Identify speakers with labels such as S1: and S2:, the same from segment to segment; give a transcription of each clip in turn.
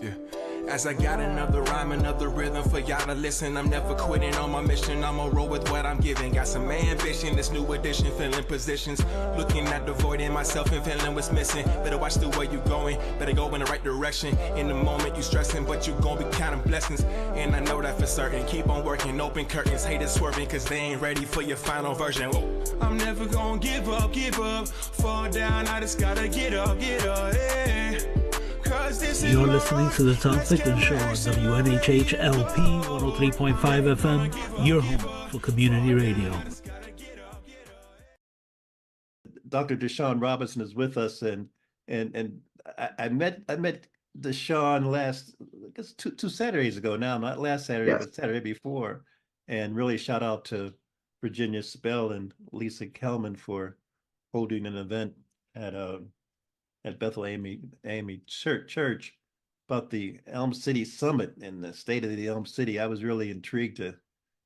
S1: Yeah. As I got another rhyme, another rhythm for y'all to listen. I'm never quitting on my mission. I'ma roll with what I'm giving. Got some ambition, this new edition, filling positions. Looking at the void in myself and feeling what's missing. Better watch the way you going, better go in the right direction. In the moment you stressing, but you gon' be counting blessings. And I know that for certain. Keep on working, open curtains, haters swerving, cause they ain't ready for your final version. Whoa. I'm never gonna give up, fall down, I just gotta get up, yeah.
S2: You're listening to the Tom Ficklin Show on WNHH-LP 103.5 FM, your home for community radio.
S3: Dr. DaShawn Robinson is with us, and I met DaShawn last, I guess two Saturdays ago now, not last Saturday, yes, but Saturday before, and really shout out to Virginia Spell and Lisa Kelman for holding an event at Bethel AME Church about the Elm City Summit and the state of the Elm City. I was really intrigued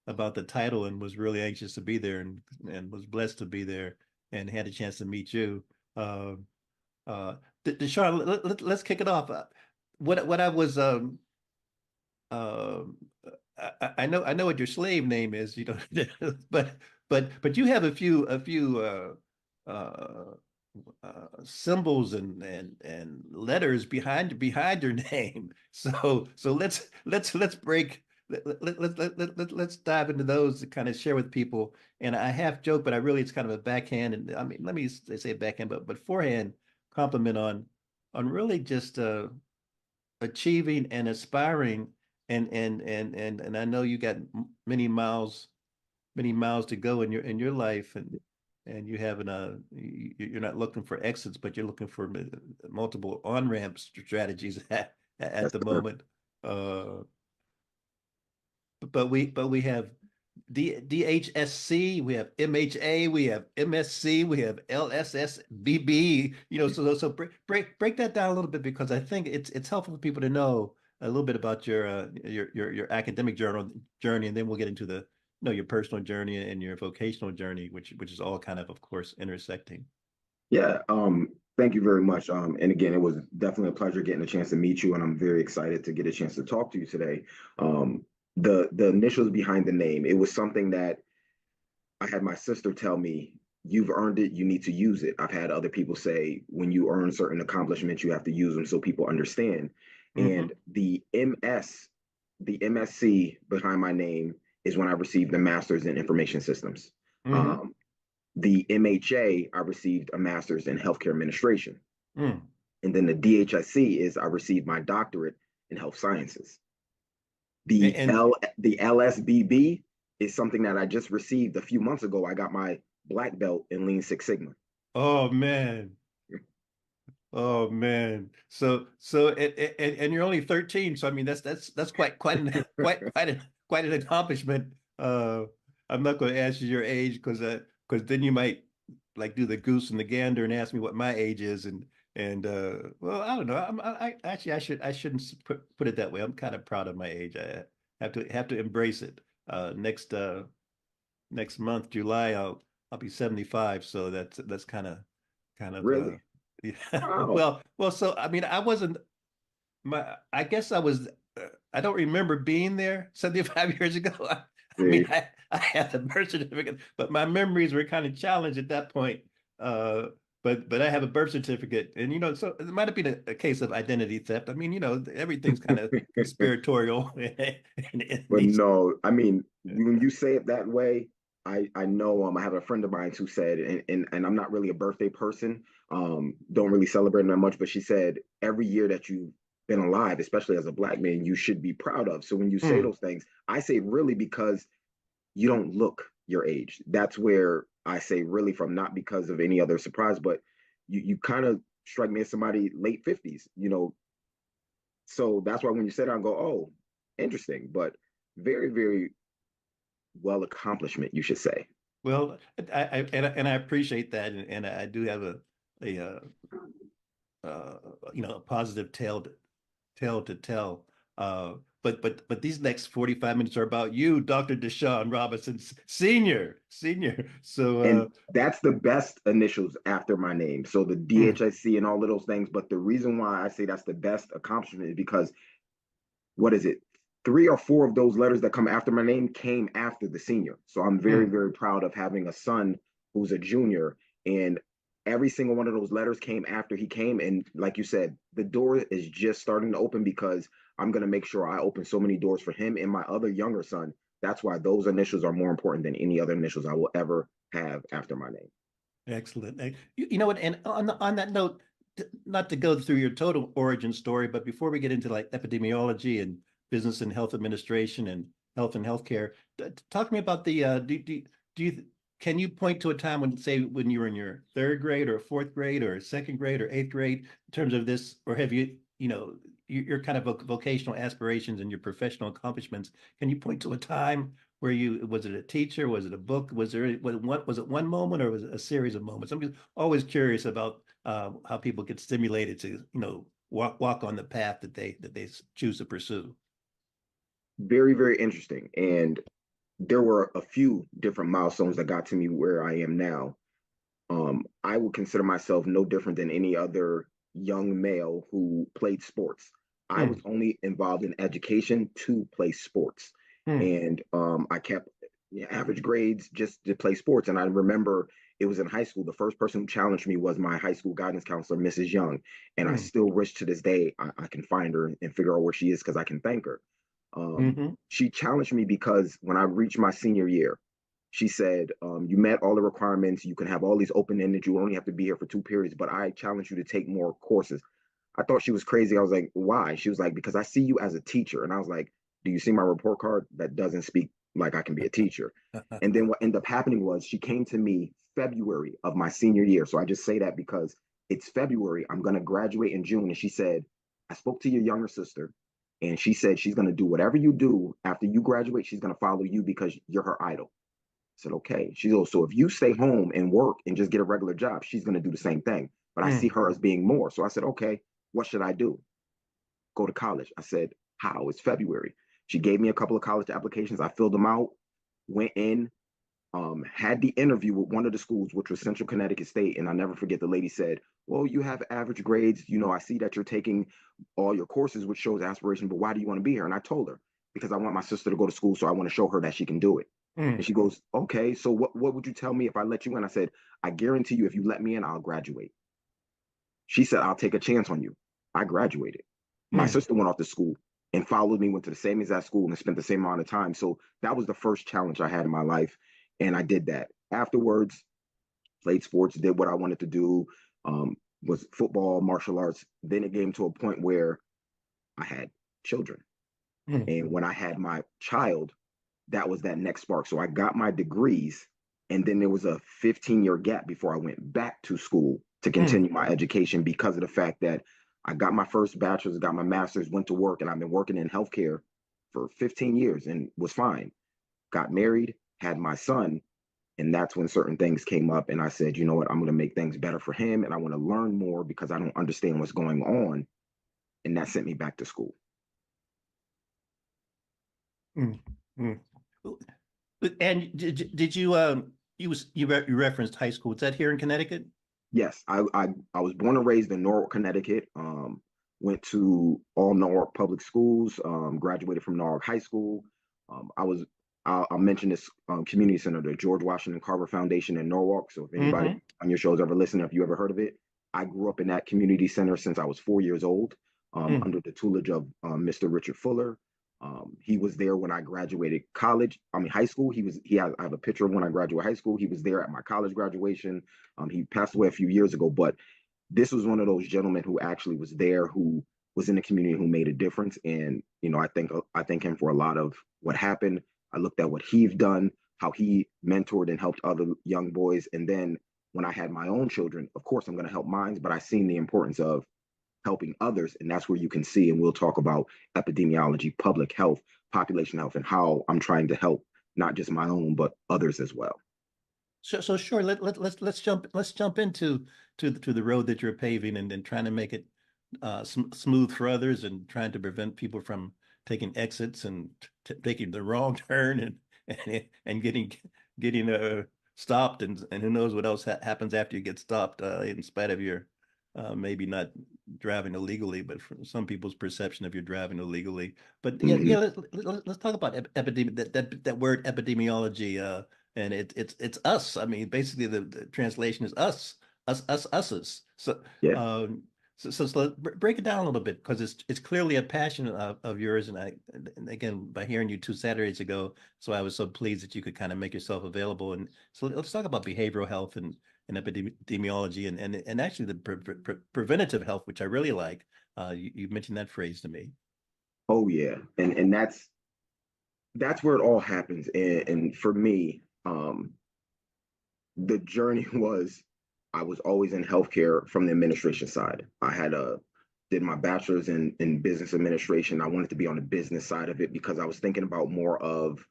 S3: about the title and was really anxious to be there, and was blessed to be there and had a chance to meet you. DaShawn, let's kick it off. What I was I know what your slave name is, you know, but you have a few symbols and letters behind your name. So let's dive into those to kind of share with people. And I half joke, but it's kind of a backhand, and I mean, let me say backhand, but forehand compliment on really just achieving and aspiring, and I know you got many miles to go in your life, and you have you're not looking for exits, but you're looking for multiple on-ramp strategies at the moment. But we have DHSC, we have MHA, we have MSC, we have LSSBB. You know, so break that down a little bit, because I think it's helpful for people to know a little bit about your academic journey, and then we'll get into your personal journey and your vocational journey, which is all kind of course, intersecting.
S4: Yeah. Thank you very much. And again, it was definitely a pleasure getting a chance to meet you, and I'm very excited to get a chance to talk to you today. The initials behind the name, it was something that I had my sister tell me, you've earned it, you need to use it. I've had other people say, when you earn certain accomplishments, you have to use them so people understand. Mm-hmm. And the MSC behind my name is when I received the Master's in Information Systems. Mm-hmm. The MHA, I received a Master's in Healthcare Administration. Mm. And then the DHSC is I received my doctorate in Health Sciences. The LSBB is something that I just received a few months ago. I got my black belt in Lean Six Sigma.
S3: Oh man. Oh man. So and you're only 13. So I mean that's quite an accomplishment. I'm not going to ask you your age, because then you might do the goose and the gander and ask me what my age is, and well, I don't know. I shouldn't put it that way. I'm kind of proud of my age. I have to embrace it. Next month, July, I'll be 75. So that's kind of
S4: really.
S3: Yeah. Wow. Well. So I mean, I guess I was. I don't remember being there 75 years ago. I mean, I had the birth certificate, but my memories were kind of challenged at that point. But I have a birth certificate, and so it might have been a case of identity theft. I mean, everything's kind of conspiratorial.
S4: But no, I mean, when you say it that way, I know. I have a friend of mine who said, and I'm not really a birthday person. Don't really celebrate that much, but she said every year that you've been alive, especially as a Black man, you should be proud of. So when you say those things, I say really because you don't look your age. That's where I say really from, not because of any other surprise, but you kind of strike me as somebody late 50s, So that's why when you said it, I go, oh, interesting, but very, very well accomplishment, you should say.
S3: Well, I appreciate that, and I do have a positive tale to tell. but these next 45 minutes are about you, Dr. DaShawn Robinson, senior. So
S4: And that's the best initials after my name. So the DHSC and all of those things. But the reason why I say that's the best accomplishment is because what is it? 3 or 4 of those letters that come after my name came after the senior. So I'm very, very proud of having a son who's a junior. And every single one of those letters came after he came. And like you said, the door is just starting to open because I'm going to make sure I open so many doors for him and my other younger son. That's why those initials are more important than any other initials I will ever have after my name.
S3: Excellent. You know what? And on that note, not to go through your total origin story, but before we get into like epidemiology and business and health administration and healthcare, talk to me about the can you point to a time when, say, when you were in your 3rd grade or 4th grade or 2nd grade or 8th grade in terms of this, or have you, your kind of vocational aspirations and your professional accomplishments? Can you point to a time where was it a teacher? Was it a book? Was it one moment, or was it a series of moments? I'm just always curious about how people get stimulated to, walk on the path that they choose to pursue.
S4: Very, very interesting. And there were a few different milestones that got to me where I am now. I would consider myself no different than any other young male who played sports. I was only involved in education to play sports. And I kept average grades just to play sports. And I remember it was in high school. The first person who challenged me was my high school guidance counselor, Mrs. Young. And I still wish to this day I can find her and figure out where she is because I can thank her. She challenged me because when I reached my senior year, she said, you met all the requirements. You can have all these open-ended. You only have to be here for 2 periods, but I challenge you to take more courses. I thought she was crazy. I was like, why? She was like, because I see you as a teacher. And I was like, do you see my report card? That doesn't speak like I can be a teacher. And then what ended up happening was she came to me February of my senior year. So I just say that because it's February. I'm going to graduate in June. And she said, I spoke to your younger sister. And she said she's going to do whatever you do after you graduate. She's going to follow you because you're her idol. I said, okay. She goes, so if you stay home and work and just get a regular job, she's going to do the same thing. But I see her as being more. So I said, okay, what should I do? Go to college. I said, how? It's February. She gave me a couple of college applications. I filled them out, went in, had the interview with one of the schools, which was Central Connecticut State. And I'll never forget, the lady said, well, you have average grades. I see that you're taking all your courses, which shows aspiration, but why do you want to be here? And I told her, because I want my sister to go to school, so I want to show her that she can do it. And she goes, okay, so what would you tell me if I let you in? I said, I guarantee you, if you let me in, I'll graduate. She said, I'll take a chance on you. I graduated. My sister went off to school and followed me, went to the same exact school and spent the same amount of time. So that was the first challenge I had in my life. And I did that. Afterwards, played sports, did what I wanted to do, was football, martial arts. Then it came to a point where I had children. And when I had my child, that was that next spark. So I got my degrees, and then there was a 15-year gap before I went back to school to continue my education because of the fact that I got my first bachelor's, got my master's, went to work, and I've been working in healthcare for 15 years and was fine. Got married, had my son, and that's when certain things came up. And I said, you know what, I'm going to make things better for him, and I want to learn more because I don't understand what's going on. And that sent me back to school.
S3: And did you you referenced high school? Is that here in Connecticut?
S4: Yes, I was born and raised in Norwalk, Connecticut. Went to all Norwalk public schools. Graduated from Norwalk High School. I'll mention this community center, the George Washington Carver Foundation in Norwalk. So if anybody on your shows ever listen, if you ever heard of it, I grew up in that community center since I was 4 years old, under the tutelage of Mr. Richard Fuller. He was there when I graduated high school. I have a picture of when I graduated high school. He was there at my college graduation. He passed away a few years ago, but this was one of those gentlemen who actually was there, who was in the community, who made a difference. And, I thank him for a lot of what happened. I looked at what he's done, how he mentored and helped other young boys. And then when I had my own children, of course, I'm going to help mine, but I seen the importance of helping others. And that's where you can see, and we'll talk about epidemiology, public health, population health, and how I'm trying to help not just my own, but others as well.
S3: So sure. Let's jump into the road that you're paving, and then trying to make it smooth for others, and trying to prevent people from taking exits and taking the wrong turn and getting stopped, and who knows what else happens after you get stopped, in spite of your maybe not driving illegally, but for some people's perception of you driving illegally. But yeah, let's talk about that word epidemiology, and it's us. I mean, basically the translation is us, uses. So
S4: Yeah.
S3: so break it down a little bit, because it's clearly a passion of yours, and again, by hearing you 2 Saturdays ago, so I was so pleased that you could kind of make yourself available. And so let's talk about behavioral health and epidemiology, and actually the preventative health, which I really like. You mentioned that phrase to me.
S4: Oh yeah, and that's where it all happens. And for me, the journey was, I was always in healthcare from the administration side. I did my bachelor's in business administration. I wanted to be on the business side of it because I was thinking about more of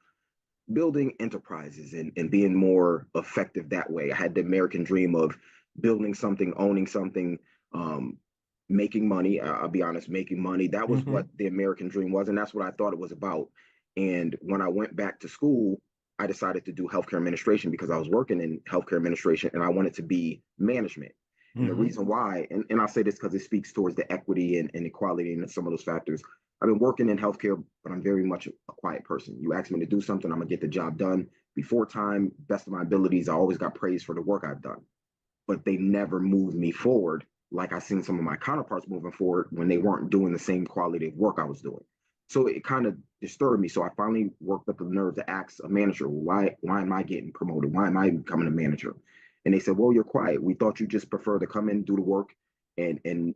S4: building enterprises and being more effective that way. I had the American dream of building something, owning something, making money. I'll be honest, making money. That was what the American dream was, and that's what I thought it was about. And when I went back to school, I decided to do healthcare administration because I was working in healthcare administration and I wanted to be management. And the reason why, and I'll say this because it speaks towards the equity and equality and some of those factors. I've been working in healthcare, but I'm very much a quiet person. You ask me to do something, I'm gonna get the job done before time, best of my abilities. I always got praised for the work I've done, but they never moved me forward like I seen some of my counterparts moving forward when they weren't doing the same quality of work I was doing. So it kind of disturbed me. So I finally worked up the nerve to ask a manager, why am I getting promoted? Why am I becoming a manager? And they said, well, you're quiet. We thought you just prefer to come in, do the work, and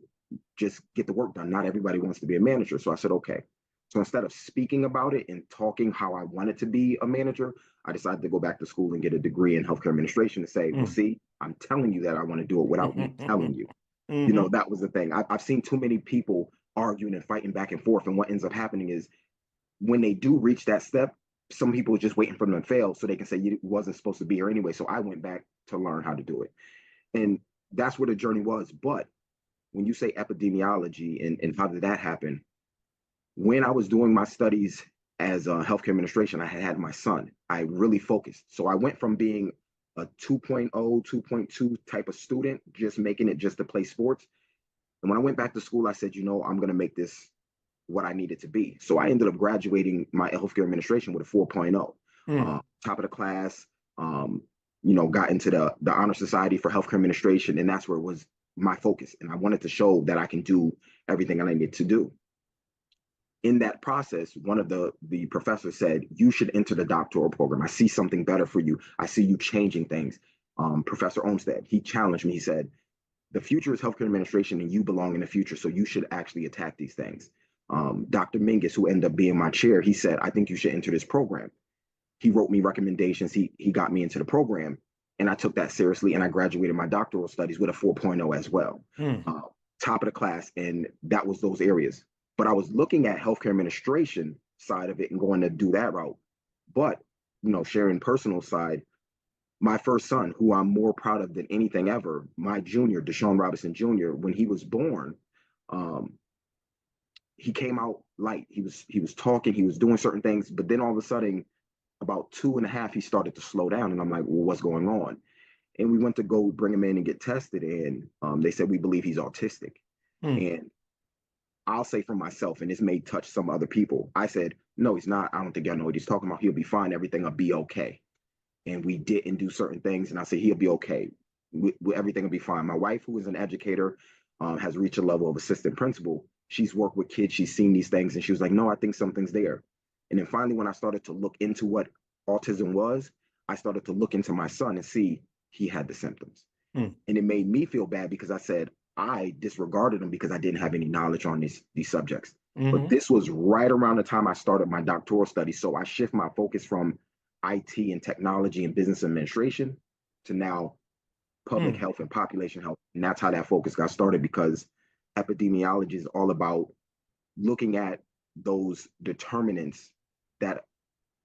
S4: just get the work done. Not everybody wants to be a manager. So I said, okay. So instead of speaking about it and talking how I wanted to be a manager, I decided to go back to school and get a degree in healthcare administration to say, well, see, I'm telling you that I want to do it without me telling you. You know, that was the thing. I've seen too many people arguing and fighting back and forth. And what ends up happening is when they do reach that step, some people are just waiting for them to fail so they can say you wasn't supposed to be here anyway. So I went back to learn how to do it. And that's where the journey was. But when you say epidemiology and how did that happen? When I was doing my studies as a healthcare administration, I had my son. I really focused. So I went from being a 2.0, 2.2 type of student, just making it just to play sports. And when I went back to school, I said, you know, I'm going to make this what I needed to be. So I ended up graduating my healthcare administration with a 4.0, top of the class, you know, got into the Honor Society for Healthcare Administration. And that's where it was my focus. And I wanted to show that I can do everything I needed to do. In that process, one of the professors said, you should enter the doctoral program. I see something better for you. I see you changing things. Professor Olmsted, he challenged me. He said, the future is healthcare administration and you belong in the future. So you should actually attack these things. Dr. Mingus, who ended up being my chair, he said, I think you should enter this program. He wrote me recommendations. He got me into the program and I took that seriously. And I graduated my doctoral studies with a 4.0 as well. Top of the class. And that was those areas. But I was looking at healthcare administration side of it and going to do that route. But, you know, sharing personal side, my first son, who I'm more proud of than anything ever, my junior, DaShawn Robinson Jr., when he was born, he came out light. He was talking, he was doing certain things, but then all of a sudden, about 2.5, he started to slow down. And I'm like, well, what's going on? And we went to go bring him in and get tested. And they said, we believe he's autistic. And I'll say for myself, and this may touch some other people, I said, no, he's not. I don't think y'all know what he's talking about. He'll be fine. Everything will be okay. And we didn't do certain things. And I said, he'll be okay. Everything will be fine. My wife, who is an educator, has reached a level of assistant principal. She's worked with kids. She's seen these things. And she was like, no, I think something's there. And then finally, when I started to look into what autism was, I started to look into my son and see he had the symptoms. And it made me feel bad because I said, I disregarded them because I didn't have any knowledge on these subjects. But this was right around the time I started my doctoral studies. So I shift my focus from IT and technology and business administration to now public health and population health. And that's how that focus got started, because epidemiology is all about looking at those determinants, that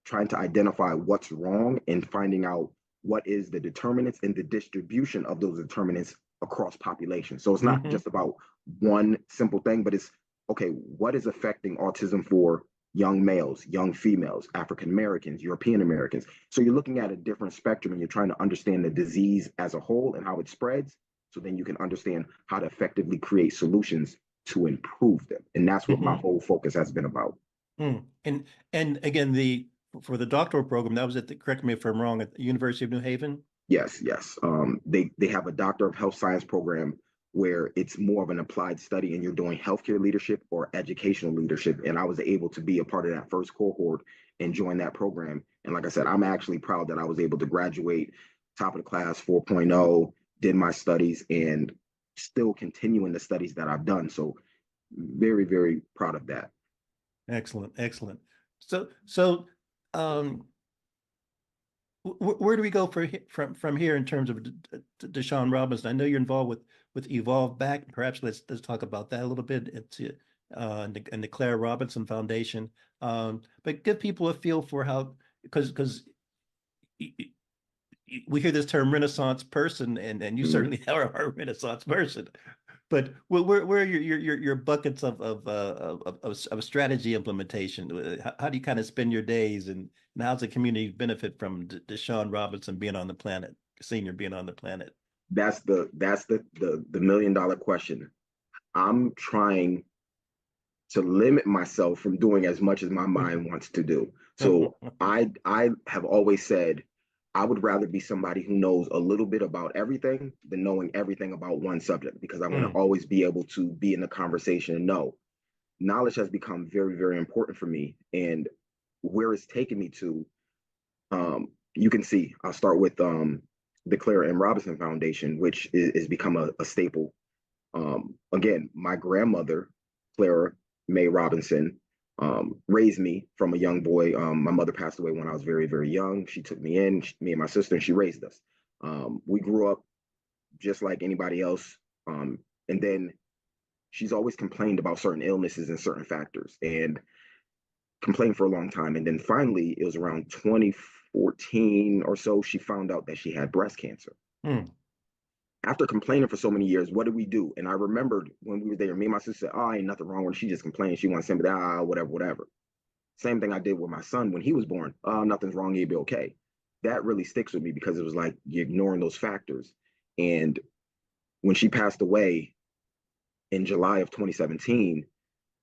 S4: trying to identify what's wrong and finding out what is the determinants and the distribution of those determinants across population. So it's not just about one simple thing, but it's, okay, what is affecting autism for young males, young females, African Americans, European Americans. So you're looking at a different spectrum and you're trying to understand the disease as a whole and how it spreads. So then you can understand how to effectively create solutions to improve them. And that's what my whole focus has been about.
S3: And again, for the doctoral program, that was at the, correct me if I'm wrong, at the University of New Haven?
S4: Yes, yes. They have a Doctor of Health Science program where it's more of an applied study and you're doing healthcare leadership or educational leadership. And I was able to be a part of that first cohort and join that program. And like I said, I'm actually proud that I was able to graduate top of the class 4.0, did my studies and still continuing the studies that I've done. So very, very proud of that.
S3: Excellent, excellent. So where do we go from here in terms of DaShawn Robinson? I know you're involved with Evolve Back. Perhaps let's talk about that a little bit. It's and the Claire Robinson Foundation. But give people a feel for how, because we hear this term Renaissance person, and you certainly are a Renaissance person. But where are your buckets of strategy implementation? How do you kind of spend your days, and how's the community benefit from DaShawn Robinson being on the planet, senior being on the planet?
S4: That's the $1 million question. I'm trying to limit myself from doing as much as my mind wants to do. So I have always said I would rather be somebody who knows a little bit about everything than knowing everything about one subject, because I want to always be able to be in the conversation and know. Knowledge has become very, very important for me. And where it's taken me to, you can see, I'll start with the Claire M. Robinson Foundation, which is become a staple. Again, my grandmother, Clara May Robinson, raised me from a young boy. My mother passed away when I was very, very young. She took me in, me and my sister, and she raised us. We grew up just like anybody else. And then she's always complained about certain illnesses and certain factors and complained for a long time. And then finally, it was around 2014 or so, she found out that she had breast cancer. After complaining for so many years, what did we do? And I remembered when we were there, me and my sister said, oh, ain't nothing wrong with her. She just complained. She wants sympathy, whatever. Same thing I did with my son when he was born. Oh, nothing's wrong. He'll be okay. That really sticks with me because it was like you're ignoring those factors. And when she passed away in July of 2017,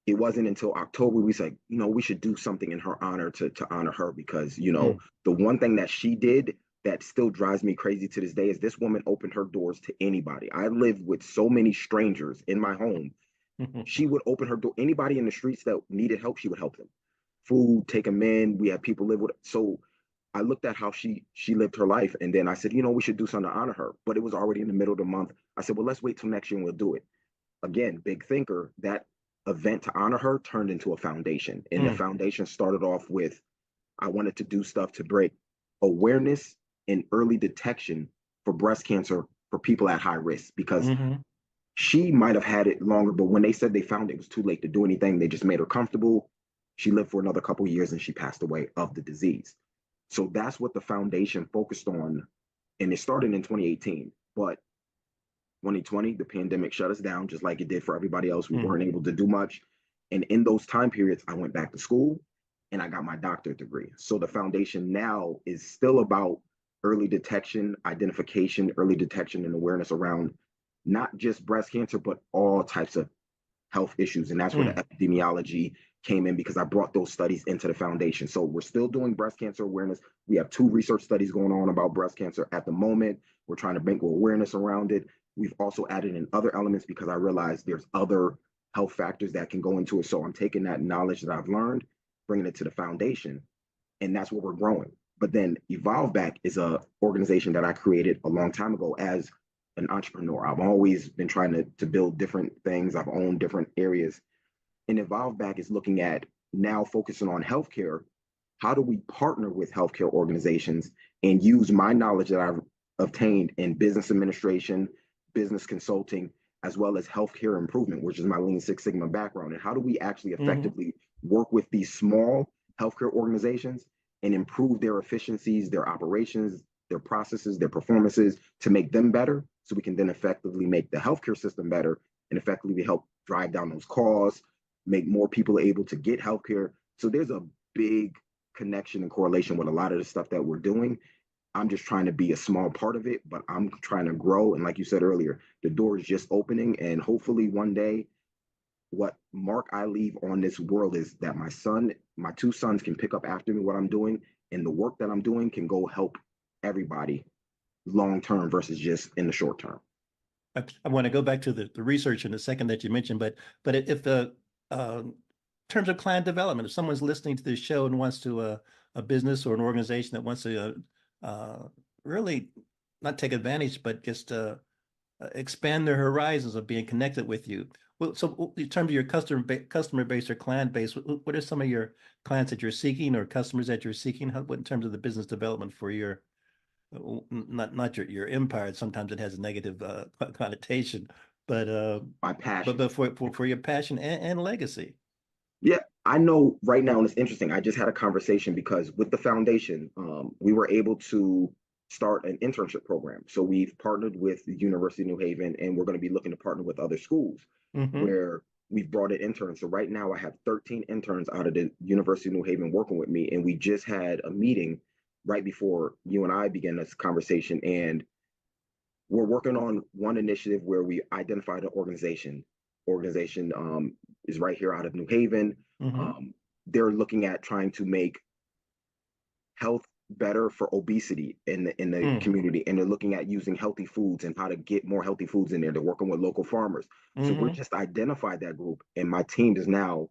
S4: it wasn't until October we said, we should do something in her honor to honor her, because, the one thing that she did that still drives me crazy to this day is this woman opened her doors to anybody. I lived with so many strangers in my home. She would open her door. Anybody in the streets that needed help, she would help them. Food, take them in. We had people live with. So I looked at how she lived her life. And then I said, we should do something to honor her. But it was already in the middle of the month. I said, well, let's wait till next year and we'll do it. Again, big thinker, that event to honor her turned into a foundation. And the foundation started off with, I wanted to do stuff to break awareness and early detection for breast cancer for people at high risk, because she might have had it longer, but when they said they found it was too late to do anything, they just made her comfortable. She lived for another couple of years and she passed away of the disease. So that's what the foundation focused on. And it started in 2018, but 2020, the pandemic shut us down just like it did for everybody else. We weren't able to do much. And in those time periods, I went back to school and I got my doctorate degree. So the foundation now is still about early detection, identification, early detection and awareness around not just breast cancer, but all types of health issues. And that's where the epidemiology came in, because I brought those studies into the foundation. So we're still doing breast cancer awareness. We have 2 research studies going on about breast cancer at the moment. We're trying to bring awareness around it. We've also added in other elements because I realized there's other health factors that can go into it. So I'm taking that knowledge that I've learned, bringing it to the foundation, and that's what we're growing. But then Evolve Back is a organization that I created a long time ago as an entrepreneur. I've always been trying to build different things. I've owned different areas. And Evolve Back is looking at now focusing on healthcare. How do we partner with healthcare organizations and use my knowledge that I've obtained in business administration, business consulting, as well as healthcare improvement, which is my Lean Six Sigma background? And how do we actually effectively work with these small healthcare organizations and improve their efficiencies, their operations, their processes, their performances, to make them better, so we can then effectively make the healthcare system better and effectively help drive down those costs, make more people able to get healthcare, So there's a big connection and correlation with a lot of the stuff that we're doing. I'm just trying to be a small part of it, but I'm trying to grow. And like you said earlier, the door is just opening. And hopefully one day, what mark I leave on this world is that my two sons can pick up after me what I'm doing, and the work that I'm doing can go help everybody long term versus just in the short term.
S3: I want to go back to the research in a second that you mentioned, but if the in terms of client development, if someone's listening to this show and wants to a business or an organization that wants to really not take advantage, but just expand their horizons of being connected with you. Well, so in terms of your customer base or client base, what are some of your clients that you're seeking or customers that you're seeking? What in terms of the business development for your not your empire? Sometimes it has a negative connotation, but
S4: My passion.
S3: but for your passion and legacy.
S4: Yeah, I know right now, and it's interesting. I just had a conversation because with the foundation, we were able to start an internship program. So we've partnered with the University of New Haven, and we're going to be looking to partner with other schools where we've brought in interns. So right now I have 13 interns out of the University of New Haven working with me. And we just had a meeting right before you and I began this conversation. And we're working on one initiative where we identified an organization. Organization is right here out of New Haven. They're looking at trying to make health better for obesity in the community, and they're looking at using healthy foods and how to get more healthy foods in there. They're working with local farmers. So we're just identified that group, and my team is now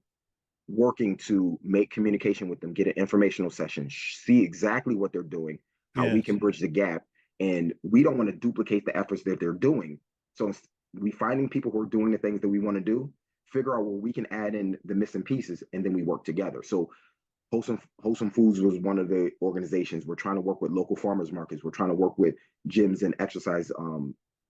S4: working to make communication with them, get an informational session, see exactly what they're doing, how we can bridge the gap. And we don't want to duplicate the efforts that they're doing. So we finding people who are doing the things that we want to do, figure out where we can add in the missing pieces, and then we work together. So Wholesome Foods was one of the organizations. We're trying to work with local farmers markets. We're trying to work with gyms and exercise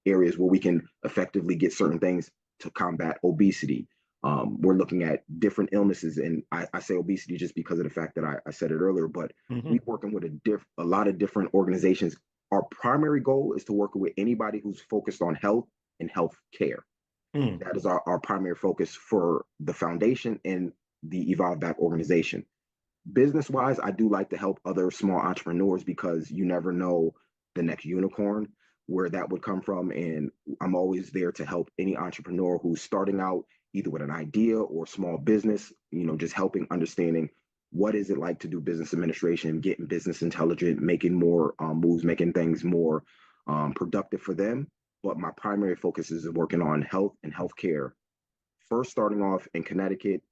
S4: areas where we can effectively get certain things to combat obesity. We're looking at different illnesses, and I say obesity just because of the fact that I said it earlier, but we're working with a lot of different organizations. Our primary goal is to work with anybody who's focused on health and health care. That is our primary focus for the foundation and the Evolve Back organization. Business-wise, I do like to help other small entrepreneurs because you never know the next unicorn, where that would come from. And I'm always there to help any entrepreneur who's starting out either with an idea or small business, just helping understanding what is it like to do business administration, getting business intelligent, making more moves, making things more productive for them. But my primary focus is working on health and healthcare, first starting off in Connecticut,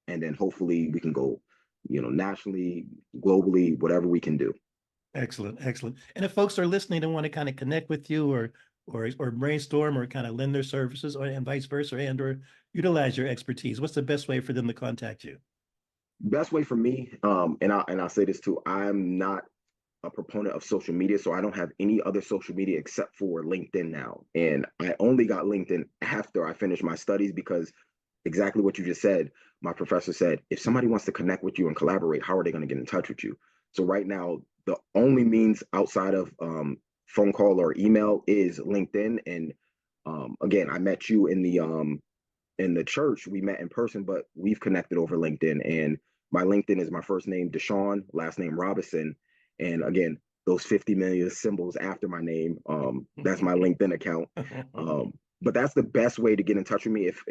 S4: and then hopefully we can go nationally, globally, whatever we can do.
S3: Excellent. And if folks are listening and want to kind of connect with you or brainstorm or kind of lend their services and vice versa, and or utilize your expertise, what's the best way for them to contact you?
S4: Best way for me, and I'll say this too, I'm not a proponent of social media, so I don't have any other social media except for LinkedIn now. And I only got LinkedIn after I finished my studies because exactly what you just said, my professor said, if somebody wants to connect with you and collaborate, how are they going to get in touch with you? So right now, the only means outside of phone call or email is LinkedIn. And again, I met you in the church. We met in person, but we've connected over LinkedIn. And my LinkedIn is my first name, DaShawn, last name Robinson. And again, those 50 million symbols after my name, that's my LinkedIn account. But that's the best way to get in touch with me. If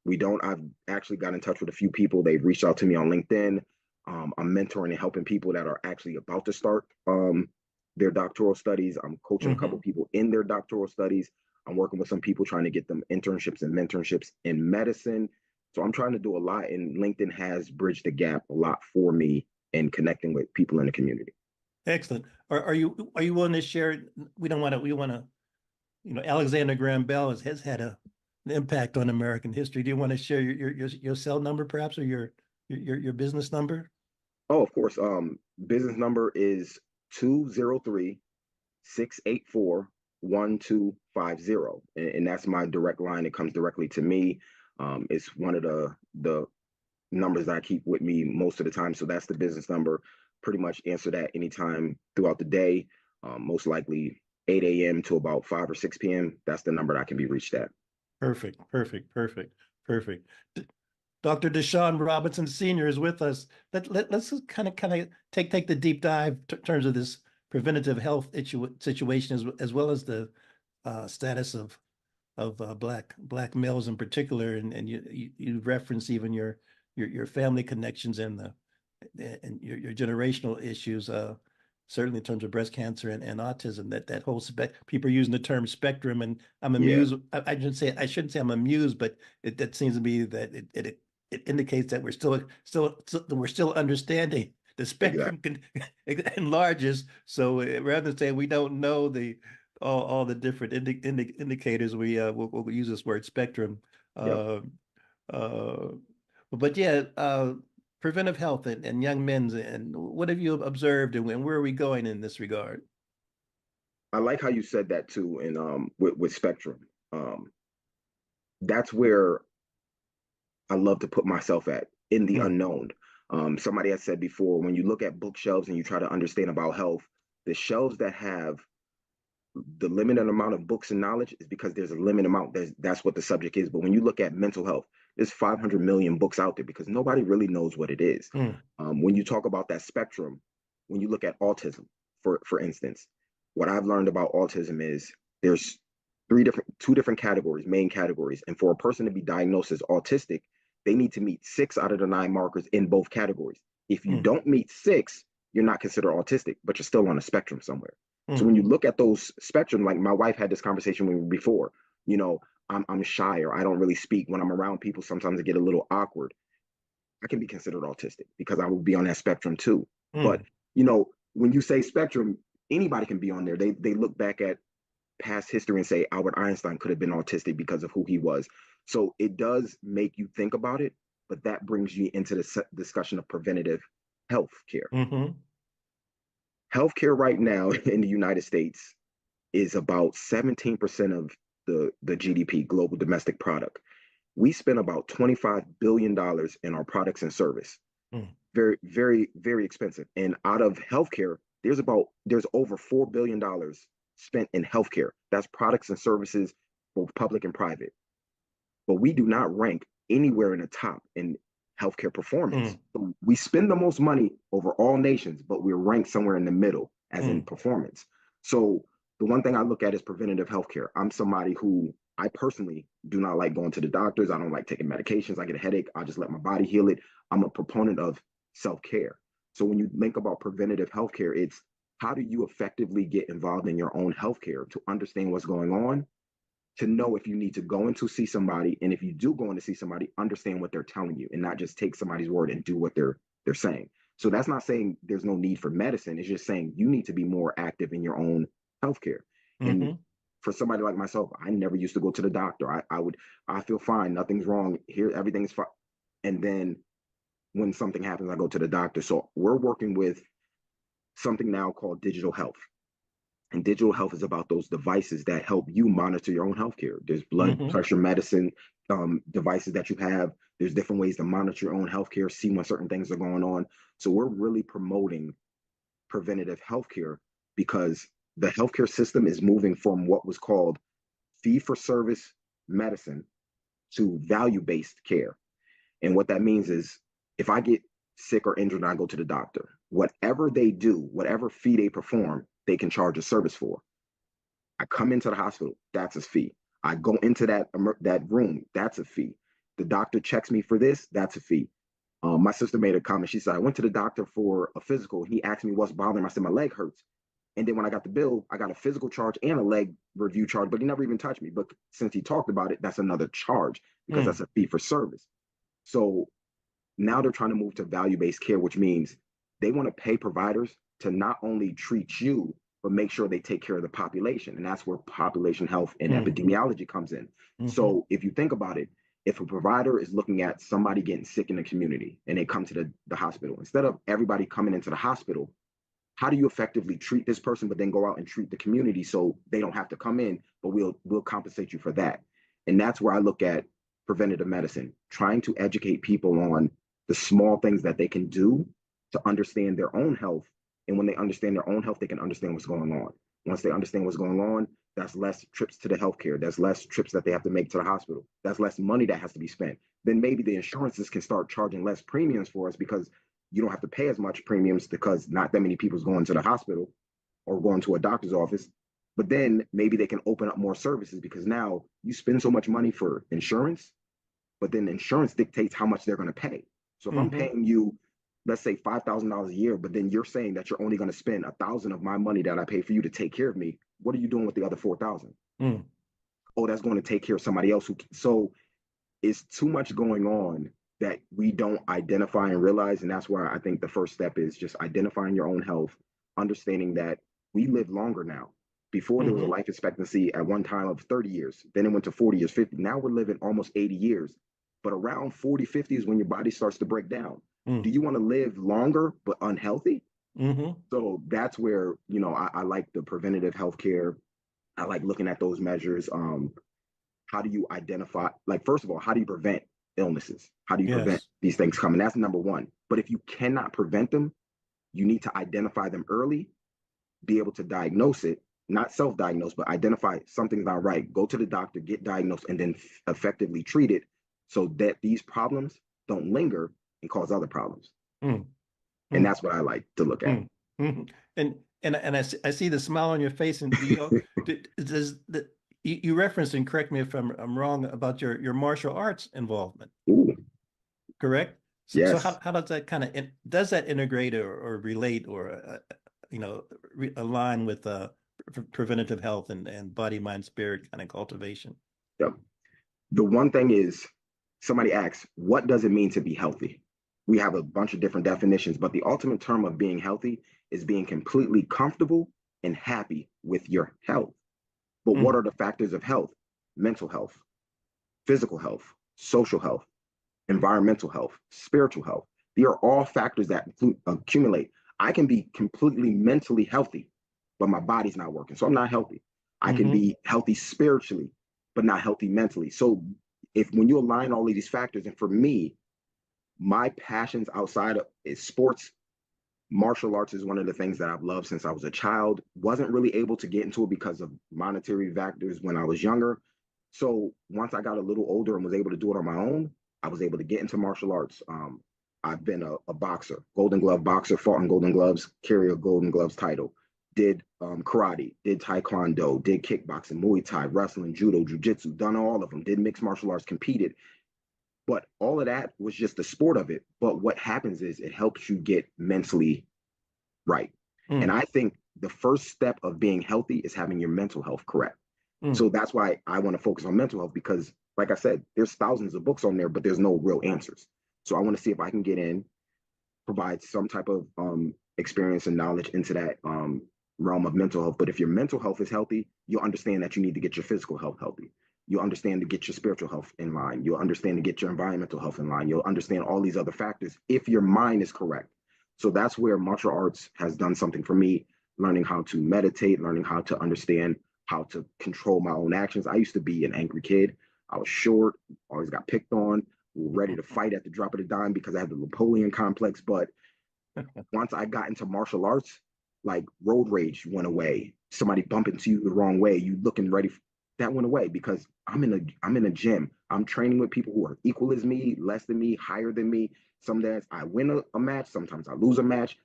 S4: we don't, I've actually got in touch with a few people. They've reached out to me on LinkedIn. I'm mentoring and helping people that are actually about to start their doctoral studies. I'm coaching a couple people in their doctoral studies. I'm working with some people trying to get them internships and mentorships in medicine. So I'm trying to do a lot, and LinkedIn has bridged the gap a lot for me in connecting with people in the community.
S3: Excellent. Are you willing to share? We want to. Alexander Graham Bell has had an impact on American history. Do you want to share your cell number perhaps, or your business number?
S4: Oh, of course. Business number is 203-684-1250. And that's my direct line. It comes directly to me. It's one of the numbers that I keep with me most of the time. So that's the business number. Pretty much answer that anytime throughout the day. Most likely 8 a.m. to about 5 or 6 p.m. That's the number that I can be reached at.
S3: Perfect. Dr. DaShawn Robinson Sr. is with us. Let's kind of take the deep dive in terms of this preventative health situation as well as the status of black males in particular, and you reference even your family connections and your generational issues, certainly in terms of breast cancer and autism. That whole people are using the term spectrum, and I'm amused. Yeah. I shouldn't say I'm amused, but that seems to me that it indicates that we're still understanding the spectrum enlarges. So rather than saying we don't know all the different indicators, we'll use this word spectrum. Yep. But yeah, preventive health and young men's, and what have you observed, and where are we going in this regard?
S4: I like how you said that too, and with spectrum, that's where I love to put myself at, in the unknown. Somebody has said before, when you look at bookshelves and you try to understand about health, the shelves that have the limited amount of books and knowledge is because there's a limited amount. That's what the subject is. But when you look at mental health, there's 500 million books out there because nobody really knows what it is. When you talk about that spectrum, when you look at autism, for instance, what I've learned about autism is there's two different categories, main categories. And for a person to be diagnosed as autistic, they need to meet 6 out of the 9 markers in both categories. If you don't meet 6, you're not considered autistic, but you're still on a spectrum somewhere. So when you look at those spectrum, like my wife had this conversation with me before, I'm shy, or I don't really speak. When I'm around people, sometimes I get a little awkward. I can be considered autistic because I will be on that spectrum too. But, when you say spectrum, anybody can be on there. They look back at past history and say Albert Einstein could have been autistic because of who he was. So it does make you think about it, but that brings you into the discussion of preventative health care. Healthcare right now in the United States is about 17% of the GDP, global domestic product. We spend about $25 billion in our products and service. Very, very, very expensive. And out of healthcare, there's over $4 billion spent in healthcare. That's products and services, both public and private. But we do not rank anywhere in the top in healthcare performance. So we spend the most money over all nations, but we're ranked somewhere in the middle as in performance. So the one thing I look at is preventative healthcare. I'm somebody who, I personally do not like going to the doctors. I don't like taking medications. I get a headache, I just let my body heal it. I'm a proponent of self-care. So when you think about preventative healthcare, it's how do you effectively get involved in your own healthcare to understand what's going on, to know if you need to go in to see somebody, and if you do go in to see somebody, understand what they're telling you and not just take somebody's word and do what they're saying. So that's not saying there's no need for medicine. It's just saying you need to be more active in your own healthcare. And for somebody like myself, I never used to go to the doctor. I feel fine, nothing's wrong here, everything's fine. And then when something happens, I go to the doctor. So we're working with something now called digital health. And digital health is about those devices that help you monitor your own healthcare. There's blood pressure medicine devices that you have. There's different ways to monitor your own healthcare, see when certain things are going on. So we're really promoting preventative healthcare because the healthcare system is moving from what was called fee-for-service medicine to value-based care. And what that means is if I get sick or injured and I go to the doctor, whatever they do, whatever fee they perform, they can charge a service for. I come into the hospital, that's a fee. I go into that room, that's a fee. The doctor checks me for this, that's a fee. My sister made a comment. She said, I went to the doctor for a physical. He asked me what's bothering me. I said, my leg hurts. And then when I got the bill, I got a physical charge and a leg review charge, but he never even touched me. But since he talked about it, that's another charge because that's a fee for service. So now they're trying to move to value-based care, which means they want to pay providers to not only treat you, but make sure they take care of the population. And that's where population health and epidemiology comes in. So if you think about it, if a provider is looking at somebody getting sick in the community and they come to the hospital, instead of everybody coming into the hospital, how do you effectively treat this person, but then go out and treat the community so they don't have to come in, but we'll compensate you for that. And that's where I look at preventative medicine, trying to educate people on the small things that they can do to understand their own health. And when they understand their own health, they can understand what's going on. Once they understand what's going on, that's less trips to the healthcare. That's less trips that they have to make to the hospital. That's less money that has to be spent. Then maybe the insurances can start charging less premiums for us because you don't have to pay as much premiums because not that many people's going to the hospital or going to a doctor's office. But then maybe they can open up more services because now you spend so much money for insurance, but then insurance dictates how much they're going to pay. So if I'm paying you, let's say $5,000 a year, but then you're saying that you're only going to spend $1,000 of my money that I pay for you to take care of me, what are you doing with the other 4,000? Oh, that's going to take care of somebody else so it's too much going on that we don't identify and realize. And that's where I think the first step is just identifying your own health, understanding that we live longer now. Before there was a life expectancy at one time of 30 years, then it went to 40 years, 50. Now we're living almost 80 years, but around 40, 50 is when your body starts to break down. Do you want to live longer but unhealthy? So that's where, you know, I like the preventative healthcare. I like looking at those measures. How do you identify, like, first of all, how do you prevent illnesses? How do you prevent these things coming? That's number one. But if you cannot prevent them, you need to identify them early, be able to diagnose it, not self-diagnose, but identify something's not right. Go to the doctor, get diagnosed, and then effectively treat it so that these problems don't linger and cause other problems. And that's what I like to look at.
S3: And I see the smile on your face. And you referenced, and correct me if I'm wrong, about your martial arts involvement. Correct?
S4: Yes.
S3: So how does that kind of does that integrate or relate or align with preventative health and body, mind, spirit kind of cultivation?
S4: Yep. The one thing is, somebody asks, what does it mean to be healthy? We have a bunch of different definitions, but the ultimate term of being healthy is being completely comfortable and happy with your health. But what are the factors of health? Mental health, physical health, social health, environmental health, spiritual health. They are all factors that accumulate. I can be completely mentally healthy, but my body's not working, so I'm not healthy. I can be healthy spiritually, but not healthy mentally. So when you align all of these factors, and for me, my passions outside of is sports. Martial arts is one of the things that I've loved since I was a child. Wasn't really able to get into it because of monetary factors when I was younger. So once I got a little older and was able to do it on my own, I was able to get into martial arts. I've been a boxer, Golden Glove boxer, fought in Golden Gloves, carry a Golden Gloves title, did karate, did taekwondo, did kickboxing, Muay Thai, wrestling, judo, jiu-jitsu, done all of them, did mixed martial arts, competed. But all of that was just the sport of it. But what happens is it helps you get mentally right. And I think the first step of being healthy is having your mental health correct. So that's why I want to focus on mental health, because like I said, there's thousands of books on there, but there's no real answers. So I want to see if I can get in, provide some type of experience and knowledge into that realm of mental health. But if your mental health is healthy, you'll understand that you need to get your physical health healthy. You'll understand to get your spiritual health in line. You'll understand to get your environmental health in line. You'll understand all these other factors if your mind is correct. So that's where martial arts has done something for me, learning how to meditate, learning how to understand how to control my own actions. I used to be an angry kid. I was short, always got picked on, ready to fight at the drop of the dime because I had the Napoleon complex. But once I got into martial arts, like road rage went away. Somebody bump into you the wrong way, you looking ready. That went away because I'm in a gym. I'm training with people who are equal as me, less than me, higher than me. Some days I win a match, sometimes I lose a match,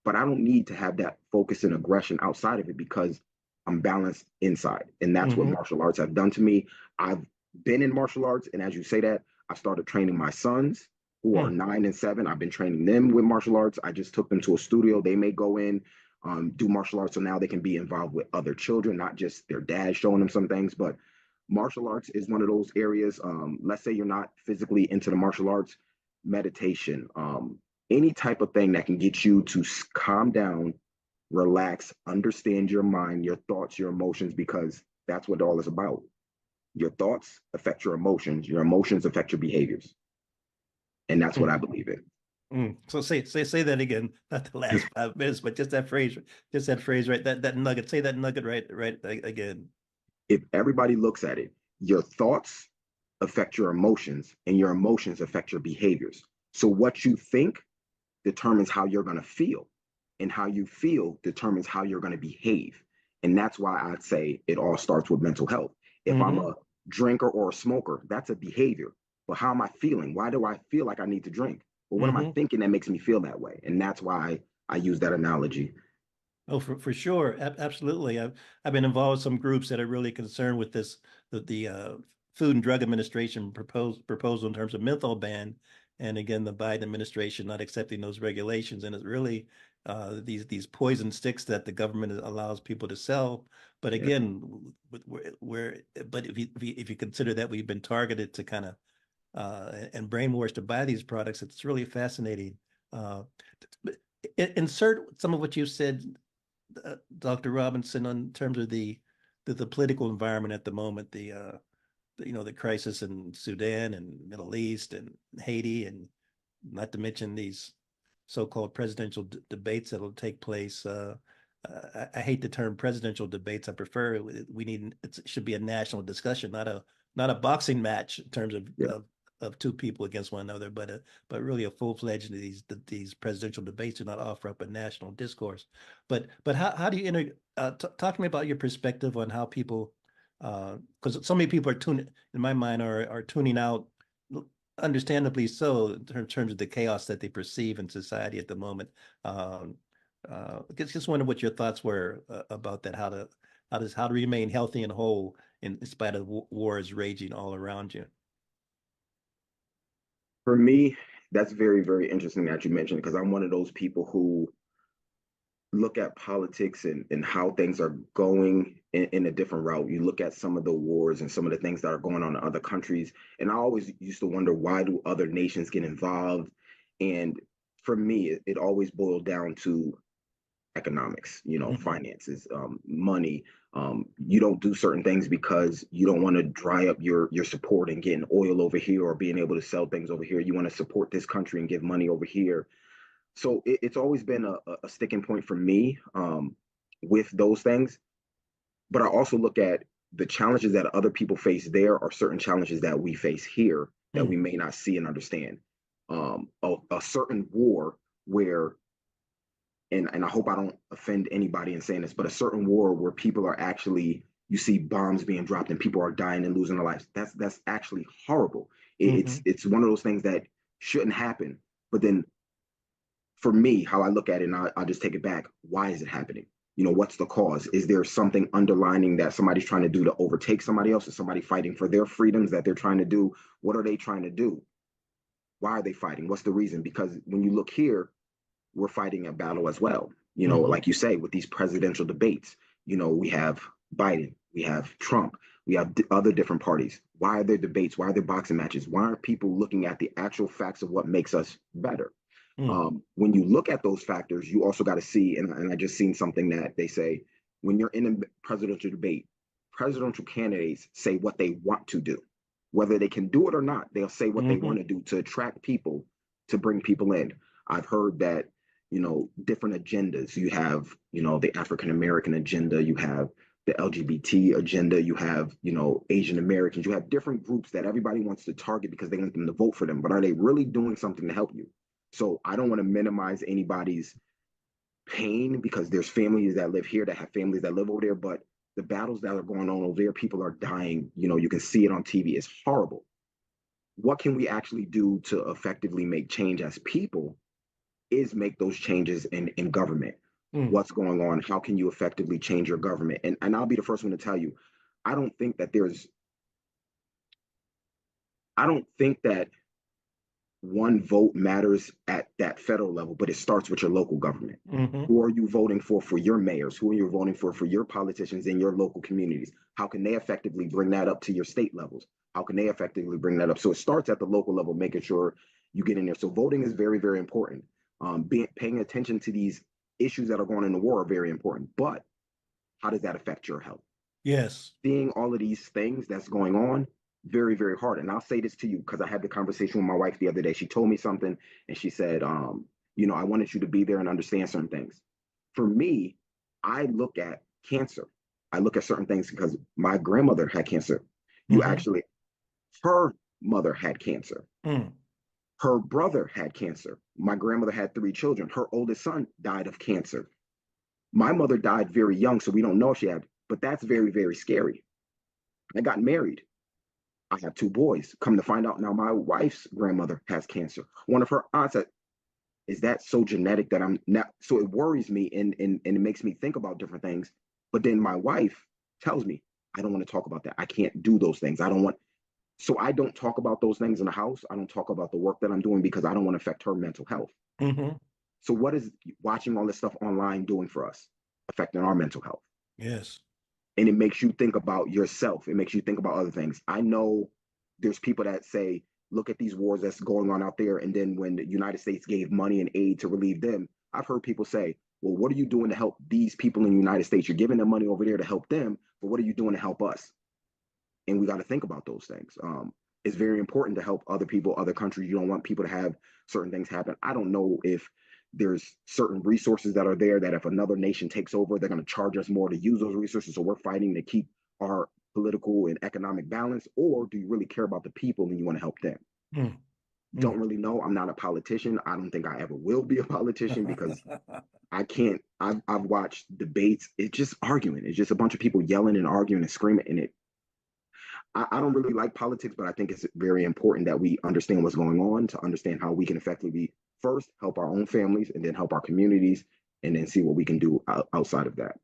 S4: but I don't need to have that focus and aggression outside of it because I'm balanced inside. And that's what martial arts have done to me. I've been in martial arts, and as you say that, I started training my sons who are 9 and 7. I've been training them with martial arts. I just took them to a studio. They may go in, do martial arts, so now they can be involved with other children, not just their dad showing them some things. But martial arts is one of those areas. Let's say you're not physically into the martial arts, meditation, any type of thing that can get you to calm down, relax, understand your mind, your thoughts, your emotions, because that's what all is about. Your thoughts affect your emotions affect your behaviors. And that's what I believe in.
S3: So say that again, not the last 5 minutes, but just that phrase right, that nugget, say that nugget right again.
S4: If everybody looks at it, your thoughts affect your emotions and your emotions affect your behaviors. So what you think determines how you're going to feel, and how you feel determines how you're going to behave. And that's why I'd say it all starts with mental health. If I'm a drinker or a smoker, that's a behavior. But how am I feeling? Why do I feel like I need to drink? Well, what am I thinking that makes me feel that way? And that's why I use that analogy.
S3: Oh, for sure. Absolutely. I've been involved with some groups that are really concerned with this, the Food and Drug Administration proposal in terms of menthol ban. And again, the Biden administration not accepting those regulations. And it's really these poison sticks that the government allows people to sell. But again, but if you consider that we've been targeted to kind of and brainwashed to buy these products, it's really fascinating. Insert some of what you said, Dr. Robinson, in terms of the political environment at the moment, the crisis in Sudan and Middle East and Haiti, and not to mention these so-called presidential debates that will take place. I hate the term presidential debates. I prefer it should be a national discussion, not a boxing match in terms of two people against one another, but really a full-fledged these presidential debates do not offer up a national discourse. But how do you talk to me about your perspective on how people, because so many people in my mind are tuning out, understandably so, in terms of the chaos that they perceive in society at the moment. Just wonder what your thoughts were about that. How to remain healthy and whole in spite of wars raging all around you.
S4: For me, that's very, very interesting that you mentioned, because I'm one of those people who look at politics and how things are going in a different route. You look at some of the wars and some of the things that are going on in other countries, and I always used to wonder, why do other nations get involved? And for me, it always boiled down to economics, finances, money. You don't do certain things because you don't want to dry up your support and getting oil over here or being able to sell things over here. You want to support this country and give money over here. So it's always been a sticking point for me with those things. But I also look at the challenges that other people face there are certain challenges that we face here that we may not see and understand. A certain war where, and I hope I don't offend anybody in saying this, but a certain war where people are actually, you see bombs being dropped and people are dying and losing their lives. That's actually horrible. It's one of those things that shouldn't happen. But then for me, how I look at it, and I'll just take it back, why is it happening? What's the cause? Is there something underlining that somebody's trying to do to overtake somebody else? Is somebody fighting for their freedoms that they're trying to do? What are they trying to do? Why are they fighting? What's the reason? Because when you look here, we're fighting a battle as well. Like you say, with these presidential debates, we have Biden, we have Trump, we have other different parties. Why are there debates? Why are there boxing matches? Why aren't people looking at the actual facts of what makes us better? When you look at those factors, you also got to see, and I just seen something that they say, when you're in a presidential debate, presidential candidates say what they want to do. Whether they can do it or not, they'll say what they want to do to attract people, to bring people in. I've heard that, different agendas. You have, the African-American agenda, you have the LGBT agenda, you have, Asian Americans, you have different groups that everybody wants to target because they want them to vote for them. But are they really doing something to help you? So I don't want to minimize anybody's pain, because there's families that live here that have families that live over there, but the battles that are going on over there, people are dying. You can see it on TV. It's horrible. What can we actually do to effectively make change as people is make those changes in government. What's going on? How can you effectively change your government? And I'll be the first one to tell you, I don't think that one vote matters at that federal level, but it starts with your local government. Who are you voting for your mayors? Who are you voting for your politicians in your local communities? How can they effectively bring that up to your state levels? How can they effectively bring that up? So it starts at the local level, making sure you get in there. So voting is very, very important. Paying attention to these issues that are going in the war are very important. But how does that affect your health?
S3: Yes.
S4: Seeing all of these things that's going on, very, very hard. And I'll say this to you because I had the conversation with my wife the other day. She told me something and she said, I wanted you to be there and understand certain things. For me, I look at cancer. I look at certain things because my grandmother had cancer. Her mother had cancer. Her brother had cancer. My grandmother had 3 children. Her oldest son died of cancer. My mother died very young, so we don't know if she had, but that's very, very scary. I got married. I have 2 boys. Come to find out now, my wife's grandmother has cancer. One of her aunts had, is that so genetic that I'm not? So it worries me, and it makes me think about different things. But then my wife tells me, I don't want to talk about that. I can't do those things. I don't want, so I don't talk about those things in the house. I don't talk about the work that I'm doing because I don't want to affect her mental health.
S3: Mm-hmm.
S4: So what is watching all this stuff online doing for us? Affecting our mental health.
S3: Yes.
S4: And it makes you think about yourself. It makes you think about other things. I know there's people that say, look at these wars that's going on out there. And then when the United States gave money and aid to relieve them, I've heard people say, well, what are you doing to help these people in the United States? You're giving them money over there to help them, but what are you doing to help us? And we got to think about those things. It's very important to help other people, other countries. You don't want people to have certain things happen. I don't know if there's certain resources that are there that if another nation takes over, they're going to charge us more to use those resources. So we're fighting to keep our political and economic balance, or do you really care about the people and you want to help them?
S3: Mm.
S4: Don't really know. I'm not a politician. I don't think I ever will be a politician because I can't. I've watched debates. It's just arguing. It's just a bunch of people yelling and arguing and screaming. And I don't really like politics, but I think it's very important that we understand what's going on to understand how we can effectively first help our own families and then help our communities and then see what we can do outside of that.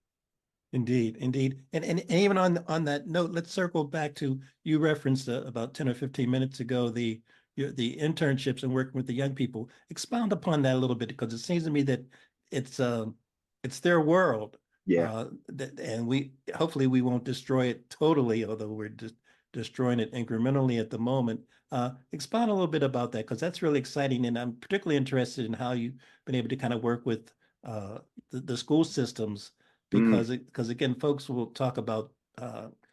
S3: Indeed, indeed. And even on that note, let's circle back to, you referenced about 10 or 15 minutes ago, the internships and working with the young people. Expound upon that a little bit, because it seems to me that it's their world.
S4: Yeah.
S3: And we hopefully we won't destroy it totally, although we're just destroying it incrementally at the moment. Expound a little bit about that, because that's really exciting. And I'm particularly interested in how you've been able to kind of work with the school systems, because again, folks will talk about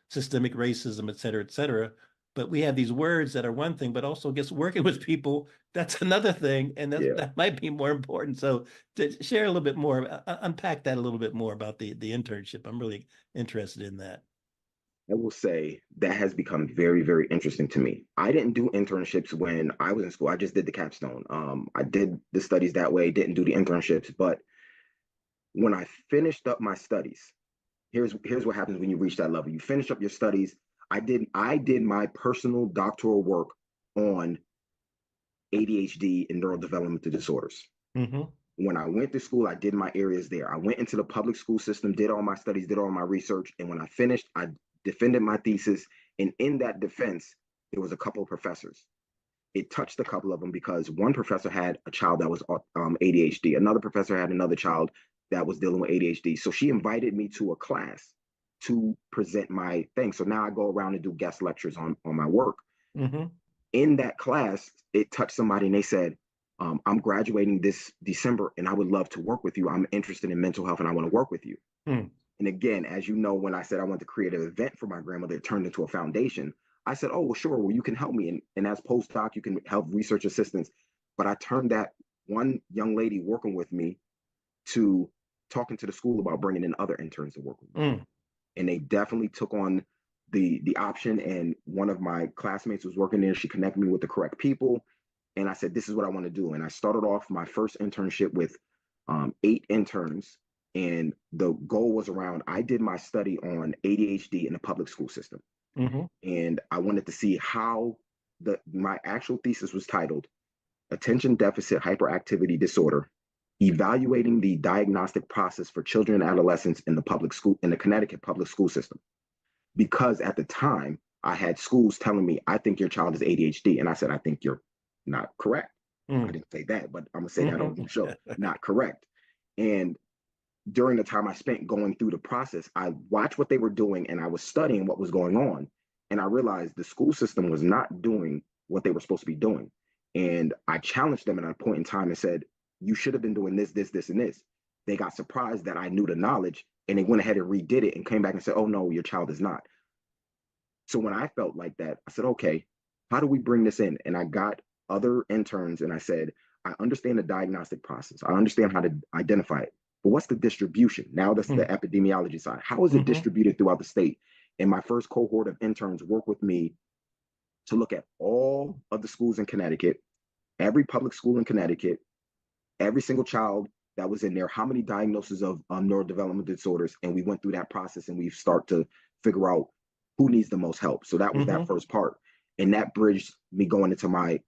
S3: systemic racism, et cetera. But we have these words that are one thing, but also gets working with people, that's another thing. And that might be more important. So to share a little bit more, unpack that a little bit more about the internship. I'm really interested in that.
S4: I will say that has become very, very interesting to me. I didn't do internships when I was in school. I just did the capstone. I did the studies that way, didn't do the internships. But when I finished up my studies, here's what happens when you reach that level. You finish up your studies. I did my personal doctoral work on ADHD and neurodevelopmental disorders.
S3: Mm-hmm.
S4: When I went to school, I did my areas there. I went into the public school system, did all my studies, did all my research. And when I finished, I defended my thesis. And in that defense, there was a couple of professors. It touched a couple of them because one professor had a child that was ADHD. Another professor had another child that was dealing with ADHD. So she invited me to a class to present my thing. So now I go around and do guest lectures on my work.
S3: Mm-hmm.
S4: In that class, it touched somebody and they said, I'm graduating this December and I would love to work with you. I'm interested in mental health and I want to work with you.
S3: Mm.
S4: And again, as you know, when I said I want to create an event for my grandmother, it turned into a foundation. I said, oh, well, sure. Well, you can help me. And as postdoc, you can help research assistants. But I turned that one young lady working with me to talking to the school about bringing in other interns to work with me.
S3: Mm.
S4: And they definitely took on the option. And one of my classmates was working there. She connected me with the correct people. And I said, this is what I want to do. And I started off my first internship with 8 interns. And the goal was around, I did my study on ADHD in the public school system.
S3: Mm-hmm.
S4: And I wanted to see how my actual thesis was titled Attention Deficit Hyperactivity Disorder, Evaluating the Diagnostic Process for Children and Adolescents in the Connecticut public school system. Because at the time I had schools telling me, I think your child is ADHD. And I said, I think you're not correct. I didn't say that, but I'm gonna say that on the show, not correct. And during the time I spent going through the process, I watched what they were doing and I was studying what was going on. And I realized the school system was not doing what they were supposed to be doing. And I challenged them at a point in time and said, you should have been doing this, this, this, and this. They got surprised that I knew the knowledge and they went ahead and redid it and came back and said, oh no, your child is not. So when I felt like that, I said, okay, how do we bring this in? And I got other interns and I said, I understand the diagnostic process. I understand how to identify it. But what's the distribution? Now that's the epidemiology side. How is it distributed throughout the state? And my first cohort of interns worked with me to look at all of the schools in Connecticut, every public school in Connecticut, every single child that was in there, how many diagnoses of neurodevelopmental disorders, and we went through that process, and we start to figure out who needs the most help. So that was that first part, and that bridged me going into my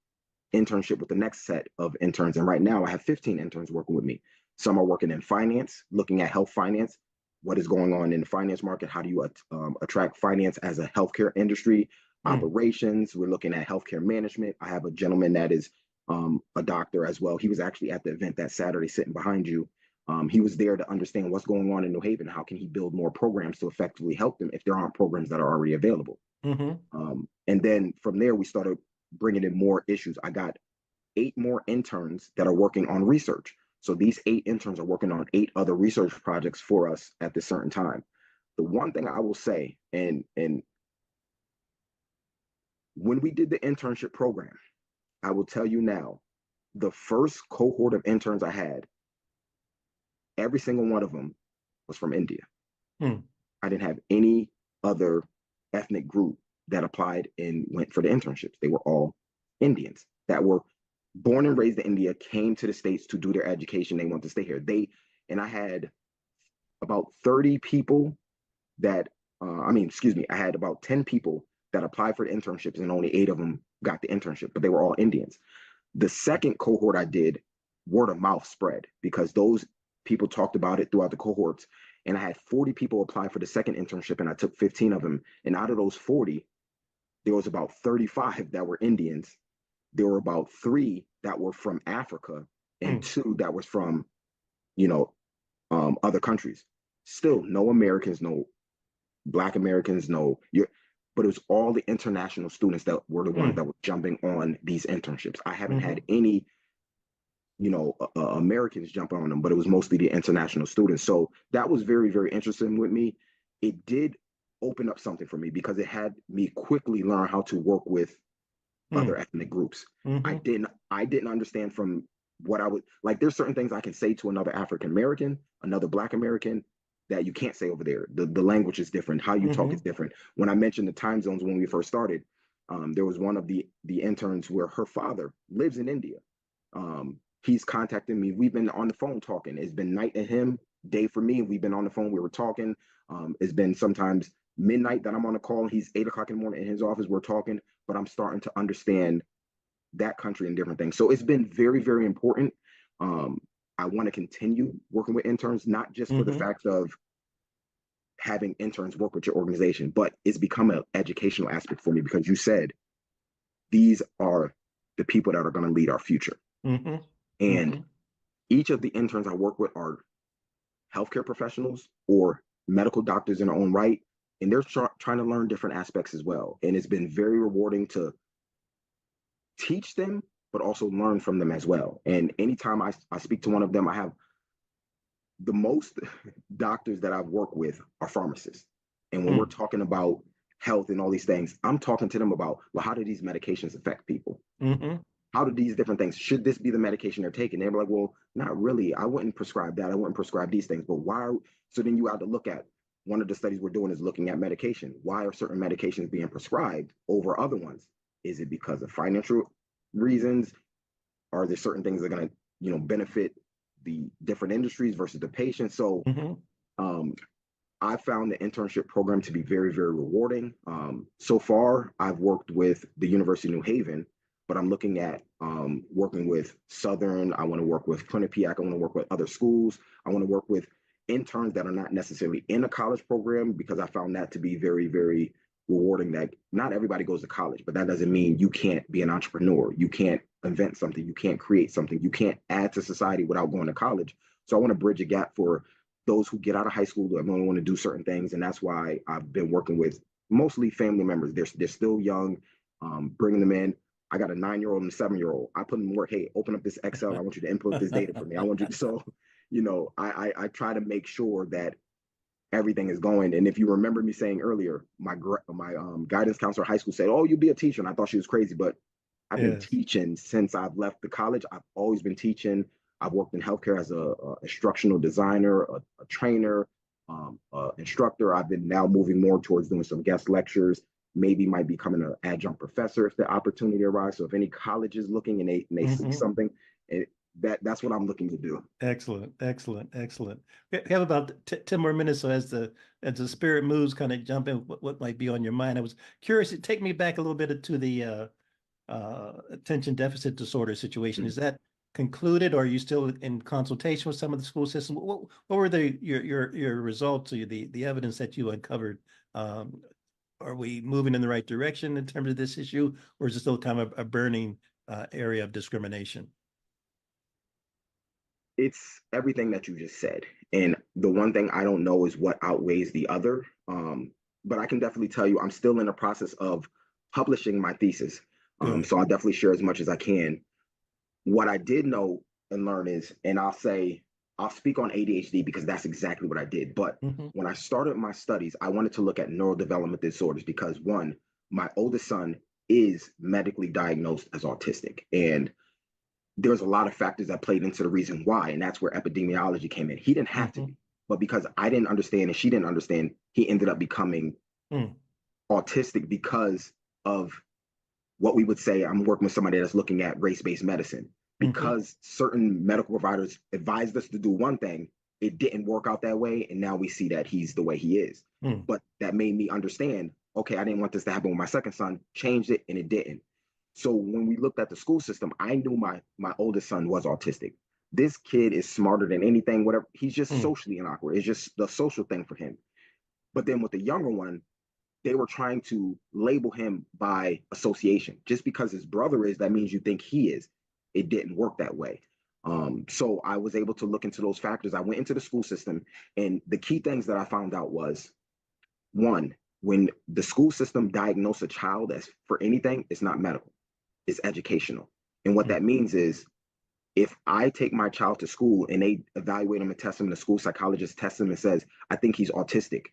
S4: internship with the next set of interns. And right now I have 15 interns working with me. Some are working in finance, looking at health finance, what is going on in the finance market, how do you attract finance as a healthcare industry, operations, we're looking at healthcare management. I have a gentleman that is a doctor as well. He was actually at the event that Saturday sitting behind you. He was there to understand what's going on in New Haven. How can he build more programs to effectively help them if there aren't programs that are already available? And then from there, we started bringing in more issues. I got 8 more interns that are working on research. So these 8 interns are working on 8 other research projects for us at this certain time. The one thing I will say, and when we did the internship program, I will tell you now, the first cohort of interns I had, every single one of them was from India. I didn't have any other ethnic group that applied and went for the internships. They were all Indians that were born and raised in India, came to the States to do their education. They want to stay here. And I had about 30 people that, I had about 10 people that applied for the internships, and only 8 of them got the internship, but they were all Indians. The second cohort I did, word of mouth spread, because those people talked about it throughout the cohorts. And I had 40 people apply for the second internship, and I took 15 of them. And out of those 40, there was about 35 that were Indians. There were about 3 that were from Africa, and 2 that was from, other countries. Still, no Americans, no Black Americans, but it was all the international students that were the ones that were jumping on these internships. I haven't had any, Americans jumping on them, but it was mostly the international students. So that was very, very interesting with me. It did open up something for me because it had me quickly learn how to work with other ethnic groups. I didn't understand from what I would like. There's certain things I can say to another African American, another Black American, that you can't say over there. The language is different. How you talk is different. When I mentioned the time zones when we first started, there was one of the interns where her father lives in India. He's contacted me. We've been on the phone talking. It's been night to him, day for me. We've been on the phone. We were talking. It's been sometimes midnight that I'm on a call. He's 8 o'clock in the morning in his office. We're talking, but I'm starting to understand that country and different things. So it's been very, very important. I want to continue working with interns, not just for the fact of having interns work with your organization, but it's become an educational aspect for me because you said these are the people that are going to lead our future. And each of the interns I work with are healthcare professionals or medical doctors in their own right, and they're trying to learn different aspects as well. And it's been very rewarding to teach them, but also learn from them as well. And anytime I speak to one of them, I have the most doctors that I've worked with are pharmacists. And when we're talking about health and all these things, I'm talking to them about, well, how do these medications affect people? How do these different things, should this be the medication they're taking? They're like, well, not really. I wouldn't prescribe that. I wouldn't prescribe these things. But why? So then you have to look at, one of the studies we're doing is looking at medication. Why are certain medications being prescribed over other ones? Is it because of financial reasons? Are there certain things that are going to, benefit the different industries versus the patient? So I found the internship program to be very, very rewarding. So far, I've worked with the University of New Haven, but I'm looking at working with Southern. I want to work with Quinnipiac. I want to work with other schools. I want to work with interns that are not necessarily in a college program, because I found that to be very, very rewarding. That not everybody goes to college, but that doesn't mean you can't be an entrepreneur. You can't invent something. You can't create something. You can't add to society without going to college. So I want to bridge a gap for those who get out of high school that only want to do certain things. And that's why I've been working with mostly family members. They're still young, bringing them in. I got a 9-year-old and a 7-year-old. I put them to work. Hey, open up this Excel. I want you to input this data for me. I want you to, so, I try to make sure that everything is going. And if you remember me saying earlier, my guidance counselor at high school said, oh, you'll be a teacher. And I thought she was crazy, but I've been teaching since I've left the college. I've always been teaching. I've worked in healthcare as a instructional designer, a trainer, instructor. I've been now moving more towards doing some guest lectures, maybe might becoming an adjunct professor if the opportunity arises. So if any college is looking and they see something, that's what I'm looking to do.
S3: Excellent. We have about 10 more minutes, so as the spirit moves, kind of jump in what might be on your mind. I was curious, take me back a little bit to the attention deficit disorder situation. Is that concluded, or are you still in consultation with some of the school system? What were your results, or the evidence that you uncovered? Are we moving in the right direction in terms of this issue, or is it still kind of a burning area of discrimination?
S4: It's everything that you just said. And the one thing I don't know is what outweighs the other. But I can definitely tell you, I'm still in the process of publishing my thesis. So I'll definitely share as much as I can. What I did know and learn is, and I'll speak on ADHD because that's exactly what I did. But when I started my studies, I wanted to look at neurodevelopmental disorders because one, my oldest son is medically diagnosed as autistic. And there's a lot of factors that played into the reason why. And that's where epidemiology came in. He didn't have to be, but because I didn't understand and she didn't understand, he ended up becoming autistic because of what we would say. I'm working with somebody that's looking at race-based medicine. Because certain medical providers advised us to do one thing, it didn't work out that way. And now we see that he's the way he is. But that made me understand, okay, I didn't want this to happen with my second son, changed it, and it didn't. So when we looked at the school system, I knew my oldest son was autistic. This kid is smarter than anything, whatever. He's just socially awkward. It's just the social thing for him. But then with the younger one, they were trying to label him by association. Just because his brother is, that means you think he is. It didn't work that way. So I was able to look into those factors. I went into the school system, and the key things that I found out was, one, when the school system diagnosed a child as for anything, it's not medical, it's educational. And what that means is, if I take my child to school and they evaluate him and test him, and the school psychologist tests him and says, I think he's autistic,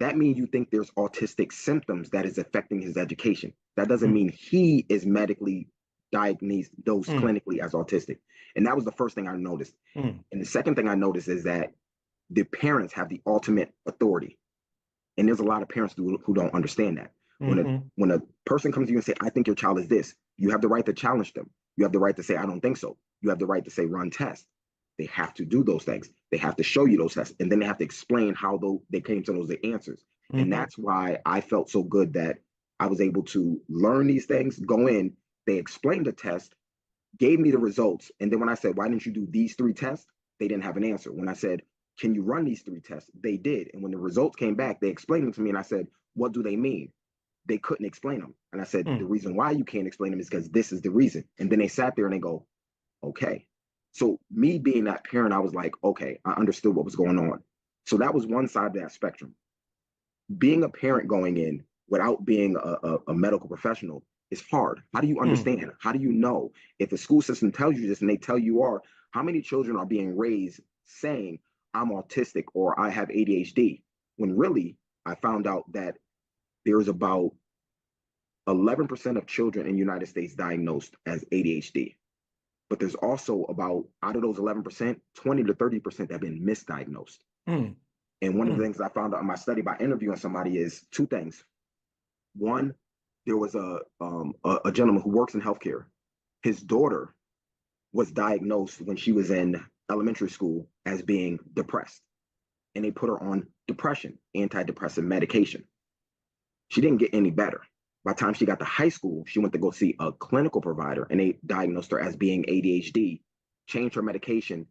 S4: that means you think there's autistic symptoms that is affecting his education. That doesn't mean he is medically diagnosed clinically as autistic. And that was the first thing I noticed. And the second thing I noticed is that the parents have the ultimate authority. And there's a lot of parents who don't understand that. When a person comes to you and say, I think your child is this, you have the right to challenge them. You have the right to say, I don't think so. You have the right to say, run tests. They have to do those things. They have to show you those tests. And then they have to explain how they came to those answers. And that's why I felt so good that I was able to learn these things, go in, they explained the test, gave me the results. And then when I said, why didn't you do these 3 tests? They didn't have an answer. When I said, can you run these 3 tests? They did. And when the results came back, they explained them to me. And I said, what do they mean? They couldn't explain them. And I said, the reason why you can't explain them is because this is the reason. And then they sat there and they go, okay. So me being that parent, I was like, okay, I understood what was going on. So that was one side of that spectrum. Being a parent going in without being a medical professional is hard. How do you understand? How do you know? If the school system tells you this and they tell you are, how many children are being raised saying, I'm autistic or I have ADHD? When really, I found out that there's about 11% of children in the United States diagnosed as ADHD. But there's also about, out of those 11%, 20 to 30% that have been misdiagnosed. And one of the things I found out in my study by interviewing somebody is 2 things. One, there was a gentleman who works in healthcare. His daughter was diagnosed when she was in elementary school as being depressed. And they put her on depression, antidepressant medication. She didn't get any better. By the time she got to high school, she went to go see a clinical provider and they diagnosed her as being ADHD, changed her medication,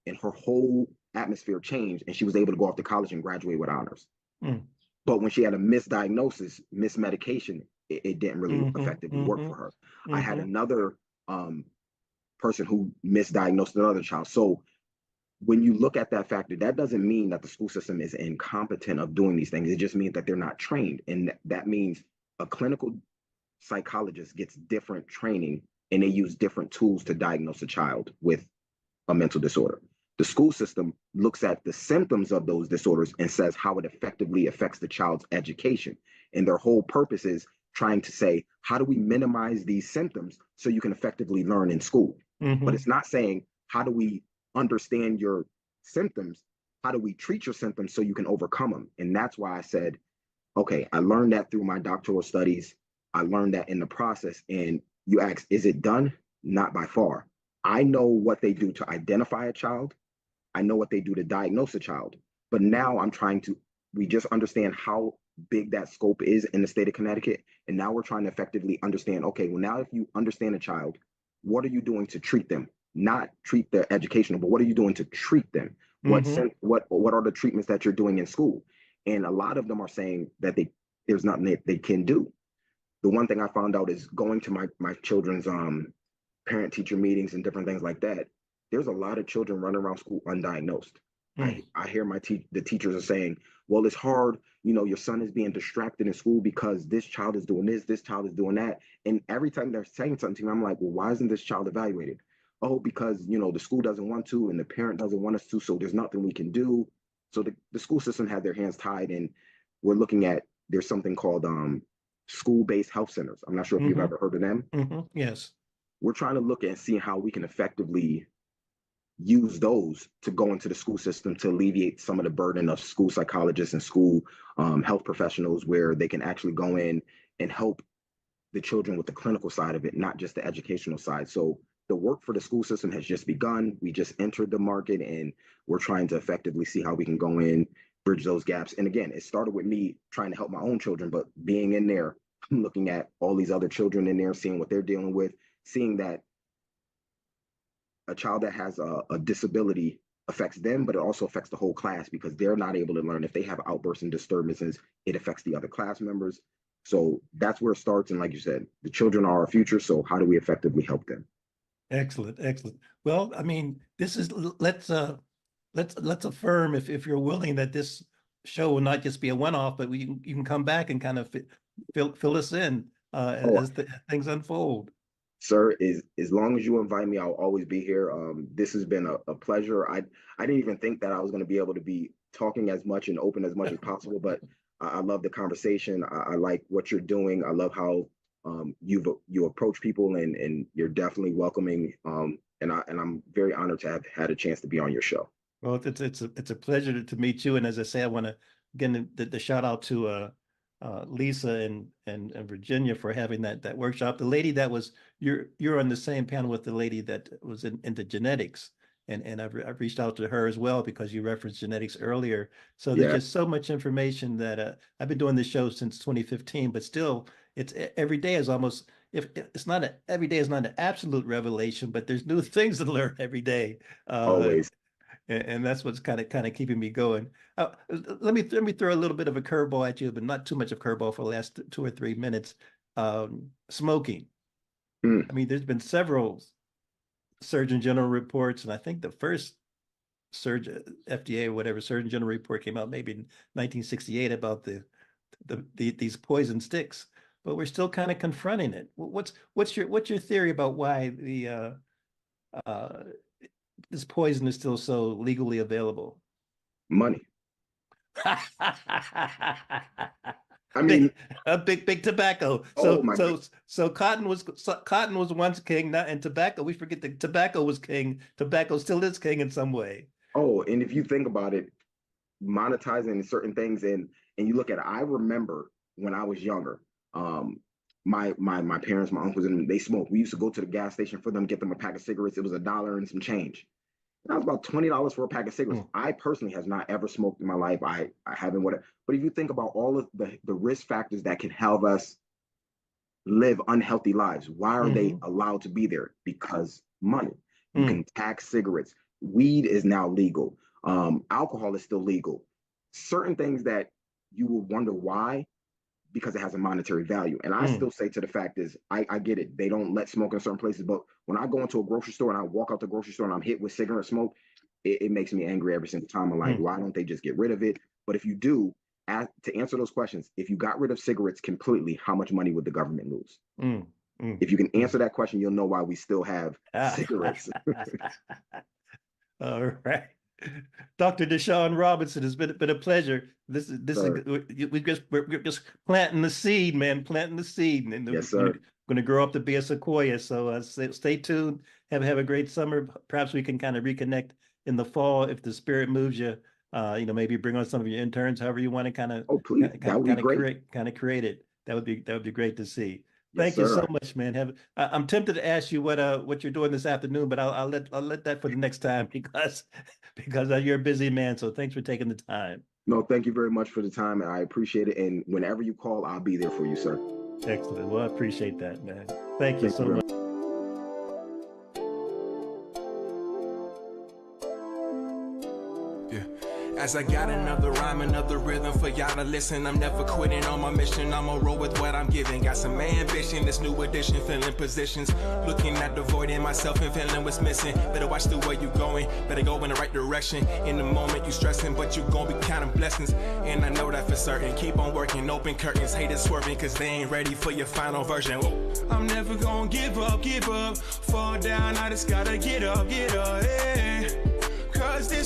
S4: and her whole atmosphere changed. And she was able to go off to college and graduate with honors. But when she had a misdiagnosis, mismedication, it didn't really effectively work for her. I had another person who misdiagnosed another child. So when you look at that factor, that doesn't mean that the school system is incompetent of doing these things. It just means that they're not trained. And that means a clinical psychologist gets different training and they use different tools to diagnose a child with a mental disorder. The school system looks at the symptoms of those disorders and says how it effectively affects the child's education. And their whole purpose is trying to say, how do we minimize these symptoms so you can effectively learn in school? But it's not saying, how do we understand your symptoms? How do we treat your symptoms so you can overcome them? And that's why I said, okay, I learned that through my doctoral studies. I learned that in the process. And you ask, is it done? Not by far. I know what they do to identify a child. I know what they do to diagnose a child. But now we just understand how big that scope is in the state of Connecticut. And now we're trying to effectively understand, okay, well, now if you understand a child, what are you doing to treat them? Not treat the educational, but what are you doing to treat them? What are the treatments that you're doing in school? And a lot of them are saying that there's nothing they can do. The one thing I found out is going to my children's parent teacher meetings and different things like that. There's a lot of children running around school undiagnosed. I hear the teachers are saying, well, it's hard, your son is being distracted in school because this child is doing this child is doing that. And every time they're saying something to me, I'm like, well, why isn't this child evaluated? Oh, because, the school doesn't want to and the parent doesn't want us to, so there's nothing we can do. So the school system had their hands tied, and we're looking at, there's something called school-based health centers. I'm not sure if you've ever heard of them.
S3: Yes.
S4: We're trying to look and see how we can effectively use those to go into the school system to alleviate some of the burden of school psychologists and school health professionals, where they can actually go in and help the children with the clinical side of it, not just the educational side. So the work for the school system has just begun. We just entered the market, and we're trying to effectively see how we can go in, bridge those gaps. And again, it started with me trying to help my own children, but being in there, looking at all these other children in there, seeing what they're dealing with, seeing that a child that has a disability affects them, but it also affects the whole class, because they're not able to learn. If they have outbursts and disturbances, it affects the other class members. So that's where it starts. And like you said, the children are our future. So how do we effectively help them?
S3: Excellent. Well, I mean, this is, let's affirm, if you're willing, that this show will not just be a one-off, but you can come back and kind of fill us in as things unfold.
S4: Sir, as long as you invite me, I'll always be here. This has been a pleasure. I didn't even think that I was going to be able to be talking as much and open as much as possible, but I love the conversation. I like what you're doing. I love how you approach people, and you're definitely welcoming. And I'm very honored to have had a chance to be on your show.
S3: Well, it's a pleasure to meet you. And as I say, I want to again the shout out to Lisa and Virginia for having that workshop. The lady that was you're on the same panel with the lady that was into genetics, and I've reached out to her as well, because you referenced genetics earlier. So there's just so much information that I've been doing this show since 2015, but still, it's every day is almost, if it's not every day is not an absolute revelation, but there's new things to learn every day.
S4: Always.
S3: And that's what's kind of keeping me going. Let me throw a little bit of a curveball at you, but not too much of a curveball for the last 2 or 3 minutes. Smoking. I mean, there's been several Surgeon General reports, and I think the first FDA or whatever Surgeon General report came out maybe in 1968 about these poison sticks. But we're still kind of confronting it. What's your theory about why this poison is still so legally available?
S4: Money. I mean,
S3: big tobacco. So cotton was once king, and tobacco, we forget that tobacco was king. Tobacco still is king in some way.
S4: Oh, and if you think about it, monetizing certain things, and you look at it, I remember when I was younger, my parents, my uncles, and they smoked. We used to go to the gas station for them, get them a pack of cigarettes. It was $1 and some change. That was about $20 for a pack of cigarettes. I personally has not ever smoked in my life. I haven't, whatever. But if you think about all of the risk factors that can have us live unhealthy lives, why are they allowed to be there? Because money. You can tax cigarettes. Weed is now legal. Alcohol is still legal. Certain things that you will wonder why, because it has a monetary value. And I still say to the fact is, I get it. They don't let smoke in certain places, but when I go into a grocery store and I walk out the grocery store and I'm hit with cigarette smoke, it makes me angry every single time. I'm like, why don't they just get rid of it? But if you do, to answer those questions, if you got rid of cigarettes completely, how much money would the government lose? If you can answer that question, you'll know why we still have cigarettes.
S3: All right. Dr. DaShawn Robinson, it's been a pleasure. We're just planting the seed, man, planting the seed. And
S4: yes, sir.
S3: Going to grow up to be a sequoia. So stay tuned. Have a great summer. Perhaps we can kind of reconnect in the fall if the spirit moves you. Maybe bring on some of your interns, however you want to kind of.
S4: Oh, please, that would be great.
S3: Create it. That would be great to see. Thank you
S4: sir.
S3: so much, man. I'm tempted to ask you what you're doing this afternoon, but I'll let that for the next time because you're a busy man. So thanks for taking the time.
S4: No, thank you very much for the time. I appreciate it. And whenever you call, I'll be there for you, sir.
S3: Excellent. Well, I appreciate that, man. Thank you so much.
S1: As I got another rhyme, another rhythm for y'all to listen. I'm never quitting on my mission. I'ma roll with what I'm giving. Got some ambition, this new edition, filling positions. Looking at the void in myself and feeling what's missing. Better watch the way you going, better go in the right direction. In the moment you stressing, but you gon' be counting blessings. And I know that for certain. Keep on working, open curtains, haters swerving, cause they ain't ready for your final version. Whoa. I'm never gonna give up. Fall down, I just gotta get up, yeah.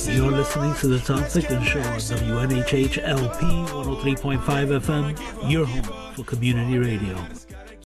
S2: You're listening to the Tom Ficklin Show on WNHH LP 103.5 FM, your home for community radio.